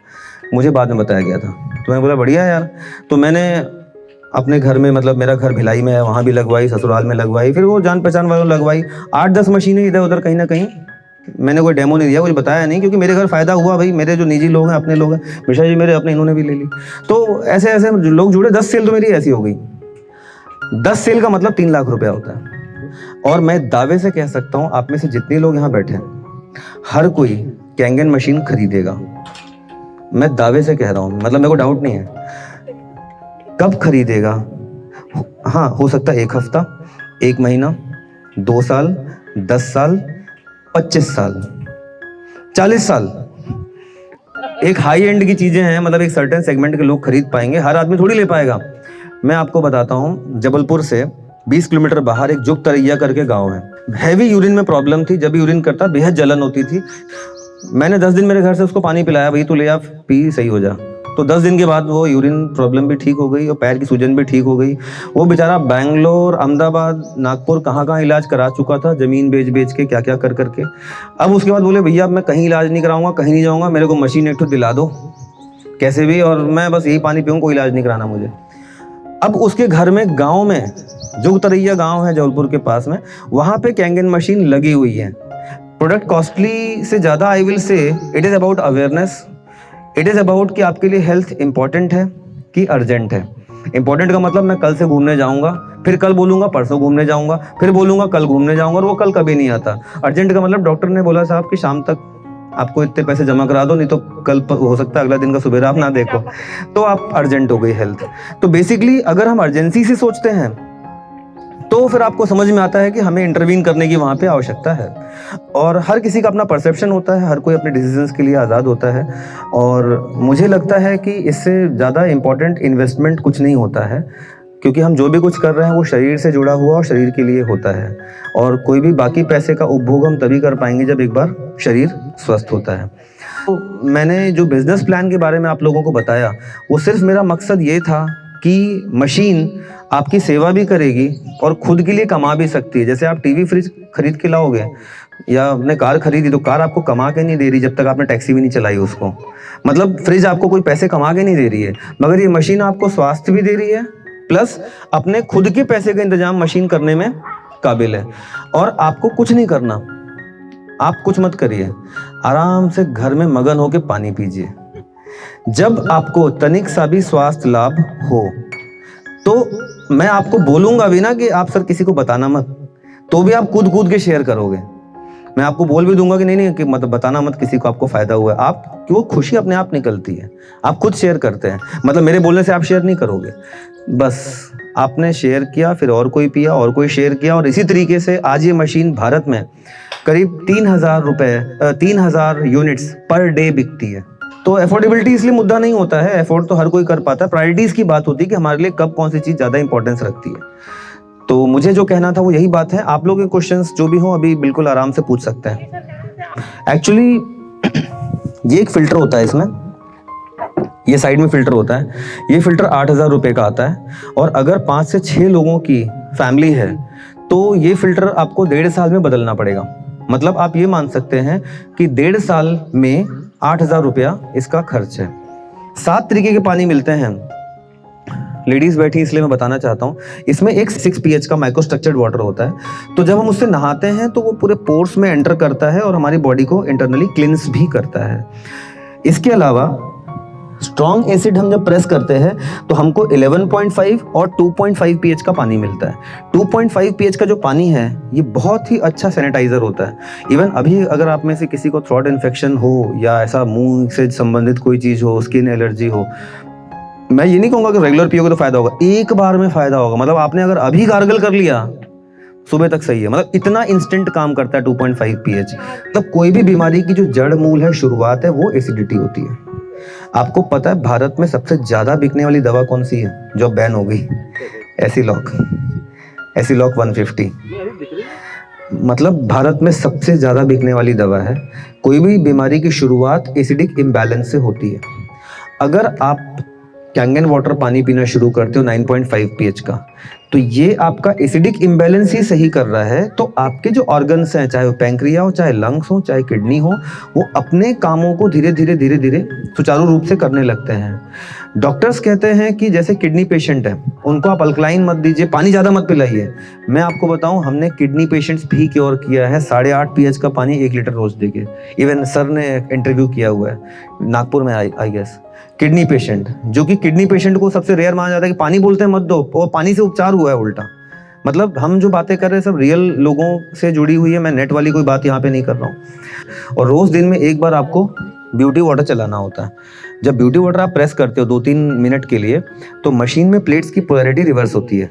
मुझे बाद में बताया गया था। तो मैंने बोला बढ़िया यार, तो मैंने अपने घर में, मतलब मेरा घर भिलाई में है, वहाँ भी लगवाई, ससुराल में लगवाई, फिर वो जान पहचान वालों लगवाई, 8-10 मशीनें इधर उधर कहीं ना कहीं। मैंने कोई डेमो नहीं दिया, कुछ बताया नहीं, क्योंकि मेरे घर फ़ायदा हुआ। भाई मेरे जो निजी लोग हैं, अपने लोग हैं, मिश्रा जी मेरे अपने, इन्होंने भी ले ली। तो ऐसे ऐसे लोग जुड़े, 10 सेल तो मेरी ऐसी हो गई। 10 सेल का मतलब 3 लाख रुपया होता है। और मैं दावे से कह सकता हूँ, आप में से जितने लोग यहाँ बैठे हैं, हर कोई कैंगन मशीन खरीदेगा। मैं दावे से कह रहा हूँ, मतलब मेरे को डाउट नहीं है। कब खरीदेगा? हाँ, हो सकता है 1 हफ्ता, 1 महीना, 2 साल, 10 साल, 25 साल, 40 साल। एक हाई एंड की चीज़ें हैं, मतलब एक सर्टेन सेगमेंट के लोग खरीद पाएंगे, हर आदमी थोड़ी ले पाएगा। मैं आपको बताता हूँ, जबलपुर से 20 किलोमीटर बाहर एक जुग तरैया करके गांव है। हैवी यूरिन में प्रॉब्लम थी, जब भी यूरिन करता बेहद जलन होती थी। मैंने 10 दिन मेरे घर से उसको पानी पिलाया, भाई तू ले आ, पी, सही हो जा। तो 10 दिन के बाद वो यूरिन प्रॉब्लम भी ठीक हो गई और पैर की सूजन भी ठीक हो गई। वो बेचारा बैंगलोर, अहमदाबाद, नागपुर, कहाँ इलाज करा चुका था, ज़मीन बेच बेच के, क्या क्या कर करके। अब उसके बाद बोले भैया अब मैं कहीं इलाज नहीं कराऊंगा, कहीं नहीं जाऊंगा, मेरे को मशीन एक तो दिला दो कैसे भी, और मैं बस यही पानी पीऊँ, कोई इलाज नहीं कराना मुझे। अब उसके घर में, गाँव में, जुग तरैया गाँव है जबलपुर के पास में, वहाँ पे कैंगन मशीन लगी हुई है। प्रोडक्ट कॉस्टली से ज़्यादा, I will say it is about awareness, it is about कि आपके लिए हेल्थ इंपॉर्टेंट है कि अर्जेंट है। इंपॉर्टेंट का मतलब मैं कल से घूमने जाऊंगा, फिर कल बोलूंगा परसों घूमने जाऊंगा, फिर बोलूंगा कल घूमने जाऊंगा, और वो कल कभी नहीं आता। अर्जेंट का मतलब डॉक्टर ने बोला साहब कि शाम तक आपको इतने पैसे जमा करा दो, नहीं तो कल हो सकता है अगला दिन का सुबेरा आप ना देखो, तो आप अर्जेंट हो गई हेल्थ। तो बेसिकली अगर हम अर्जेंसी से सोचते हैं तो फिर आपको समझ में आता है कि हमें इंटरवीन करने की वहाँ पे आवश्यकता है। और हर किसी का अपना परसेप्शन होता है, हर कोई अपने डिसीजंस के लिए आज़ाद होता है, और मुझे लगता है कि इससे ज़्यादा इम्पोर्टेंट इन्वेस्टमेंट कुछ नहीं होता है, क्योंकि हम जो भी कुछ कर रहे हैं वो शरीर से जुड़ा हुआ और शरीर के लिए होता है, और कोई भी बाकी पैसे का उपभोग हम तभी कर पाएंगे जब एक बार शरीर स्वस्थ होता है। तो मैंने जो बिजनेस प्लान के बारे में आप लोगों को बताया, वो सिर्फ मेरा मकसद ये था कि मशीन आपकी सेवा भी करेगी और खुद के लिए कमा भी सकती है। जैसे आप टीवी फ्रिज खरीद के लाओगे या आपने कार खरीदी, तो कार आपको कमा के नहीं दे रही जब तक आपने टैक्सी भी नहीं चलाई उसको, मतलब फ्रिज आपको कोई पैसे कमा के नहीं दे रही है, मगर ये मशीन आपको स्वास्थ्य भी दे रही है, प्लस अपने खुद के पैसे का इंतजाम मशीन करने में काबिल है। और आपको कुछ नहीं करना, आप कुछ मत करिए, आराम से घर में मगन होके पानी पीजिए। जब आपको तनिक सा भी स्वास्थ्य लाभ हो तो मैं आपको बोलूंगा भी ना कि आप सर किसी को बताना मत, तो भी आप कूद कूद के शेयर करोगे। मैं आपको बोल भी दूंगा कि नहीं कि मतलब बताना मत किसी को, आपको फायदा हुआ है, आप कि वो खुशी अपने आप निकलती है, आप खुद शेयर करते हैं, मतलब मेरे बोलने से आप शेयर नहीं करोगे, बस आपने शेयर किया, फिर और कोई पिया, और कोई शेयर किया, और इसी तरीके से आज ये मशीन भारत में करीब 3,000 यूनिट्स पर डे बिकती है। तो अफोर्डेबिलिटी इसलिए मुद्दा नहीं होता है, अफोर्ड तो हर कोई कर पाता है, प्रायोरिटीज की बात होती है कि हमारे लिए कब कौन सी चीज़ ज़्यादा इंपॉर्टेंस रखती है। तो मुझे जो कहना था वो यही बात है। आप लोग के क्वेश्चंस जो भी हो अभी बिल्कुल आराम से पूछ सकते हैं। एक्चुअली ये एक फिल्टर होता है, इसमें ये साइड में फिल्टर होता है, ये फिल्टर 8,000 रुपये का आता है, और अगर 5 से 6 लोगों की फैमिली है तो ये फिल्टर आपको 1.5 साल में बदलना पड़ेगा। मतलब आप ये मान सकते हैं कि 1.5 साल में 8,000 रुपया इसका खर्च है। 7 तरीके के पानी मिलते हैं, लेडीज बैठी इसलिए मैं बताना चाहता हूँ। इसमें एक 6 pH का माइक्रो स्ट्रक्चर्ड वाटर होता है, तो जब हम उससे नहाते हैं तो वो पूरे पोर्स में एंटर करता है और हमारी बॉडी को इंटरनली क्लिंस भी करता है। इसके अलावा स्ट्रॉन्ग एसिड हम जब प्रेस करते हैं तो हमको 11.5 और 2.5 pH का पानी मिलता है। 2.5 pH का जो पानी है ये बहुत ही अच्छा सैनिटाइजर होता है। इवन अभी अगर आप में से किसी को थ्रोट इन्फेक्शन हो या ऐसा मुंह से संबंधित कोई चीज़ हो, स्किन एलर्जी हो, मैं ये नहीं कहूँगा कि रेगुलर पियोगे तो फायदा होगा, एक बार में फायदा होगा। मतलब आपने अगर अभी गार्गल कर लिया सुबह तक सही है, मतलब इतना इंस्टेंट काम करता है 2.5 pH। मतलब कोई भी बीमारी की जो जड़ मूल है, शुरुआत है, वो एसिडिटी होती है। आपको पता है भारत में सबसे ज्यादा बिकने वाली दवा कौन सी है जो बैन हो गई? एसिलॉक 150। मतलब भारत में सबसे ज्यादा बिकने वाली दवा है। कोई भी बीमारी की शुरुआत एसिडिक इम्बैलेंस से होती है। अगर आप कैंगन वाटर पानी पीना शुरू करते हो 9.5 pH का, तो ये आपका एसिडिक इम्बैलेंस ही सही कर रहा है। तो आपके जो ऑर्गन्स हैं, चाहे वो पैंक्रिया हो, चाहे लंग्स हो, चाहे किडनी हो, वो अपने कामों को धीरे धीरे सुचारू रूप से करने लगते हैं। डॉक्टर्स कहते हैं कि जैसे किडनी पेशेंट है, उनको आप अल्कलाइन मत दीजिए, पानी ज़्यादा मत पिलाइए। मैं आपको बताऊं, हमने किडनी पेशेंट्स भी क्योर किया है 8.5 pH का पानी 1 लीटर रोज देके। इवन सर ने इंटरव्यू किया हुआ है नागपुर में, आई गेस, किडनी पेशेंट, जो कि किडनी पेशेंट को सबसे रेयर माना जाता है कि पानी बोलते हैं मत दो, और पानी से उपचार हुआ है उल्टा। मतलब हम जो बातें कर रहे हैं सब रियल लोगों से जुड़ी हुई है, मैं नेट वाली कोई बात यहाँ पे नहीं कर रहा हूँ। और रोज दिन में एक बार आपको ब्यूटी वाटर चलाना होता है। जब ब्यूटी वाटर आप प्रेस करते हो 2-3 मिनट के लिए, तो मशीन में प्लेट्स की पोलैरिटी रिवर्स होती है,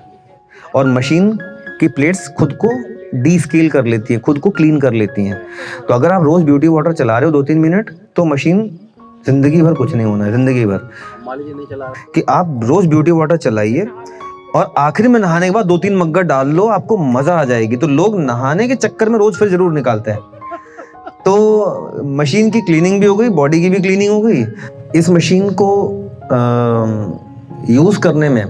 और मशीन की प्लेट्स खुद को डी स्केल कर लेती हैं, खुद को क्लीन कर लेती हैं। तो अगर आप रोज ब्यूटी वाटर चला रहे हो 2-3 मिनट, तो मशीन जिंदगी भर कुछ नहीं होना है, जिंदगी भर। नहीं चला कि आप रोज ब्यूटी वाटर चलाइए और आखिर में नहाने के बाद 2-3 मग्गा डाल लो, आपको मजा आ जाएगी। तो लोग नहाने के चक्कर में रोज फिर जरूर निकालते हैं। तो मशीन की क्लीनिंग भी हो गई, बॉडी की भी क्लीनिंग हो गई। इस मशीन को यूज करने में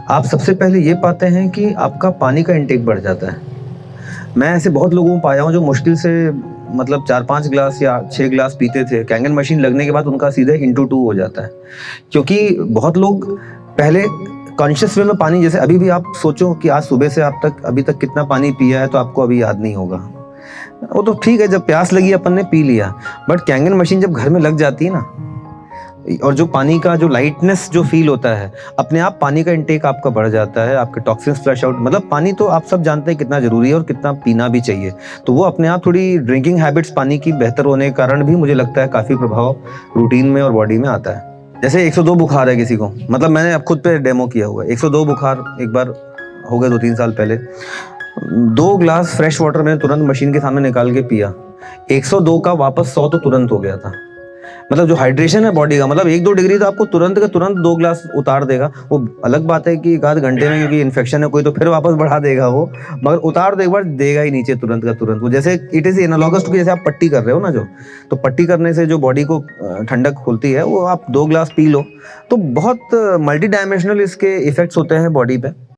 आप सबसे पहले ये पाते हैं कि आपका पानी का इंटेक बढ़ जाता है। मैं ऐसे बहुत लोगों को पाया हूँ जो मुश्किल से मतलब 4-5 गिलास या 6 गिलास पीते थे, कैंगन मशीन लगने के बाद उनका सीधे into 2 हो जाता है। क्योंकि बहुत लोग पहले कॉन्शियस वे में पानी, जैसे अभी भी आप सोचो कि आज सुबह से आप तक अभी तक कितना पानी पिया है, तो आपको अभी याद नहीं होगा। वो तो ठीक है, जब प्यास लगी अपन ने पी लिया, बट कैंगन मशीन जब घर में लग जाती है ना, और जो पानी का जो लाइटनेस जो फील होता है, अपने आप पानी का इंटेक आपका बढ़ जाता है, आपके टॉक्सिन्स फ्लश आउट, मतलब पानी तो आप सब जानते हैं कितना ज़रूरी है और कितना पीना भी चाहिए। तो वो अपने आप थोड़ी ड्रिंकिंग हैबिट्स पानी की बेहतर होने के कारण भी मुझे लगता है काफ़ी प्रभाव रूटीन में और बॉडी में आता है। जैसे 102 बुखार है किसी को, मतलब मैंने अब खुद पे डेमो किया हुआ है। 102 बुखार एक बार हो गए 2-3 साल पहले, 2 ग्लास फ्रेश वाटर मैंने तुरंत मशीन के सामने निकाल के पिया, 102 का वापस 100 तो तुरंत हो गया था। मतलब जो हाइड्रेशन है बॉडी का, मतलब 1-2 डिग्री तो आपको तुरंत का तुरंत 2 ग्लास उतार देगा। वो अलग बात है कि एक आध घंटे में क्योंकि इन्फेक्शन है कोई तो फिर वापस बढ़ा देगा वो, मगर उतार तो एक बार देगा ही नीचे तुरंत का तुरंत। वो जैसे इट इज एनालॉगस टू, जैसे आप पट्टी कर रहे हो ना जो, तो पट्टी करने से जो बॉडी को ठंडक खुलती है, वो आप 2 ग्लास पी लो तो बहुत मल्टी डायमेंशनल इसके इफेक्ट्स होते हैं बॉडी पे।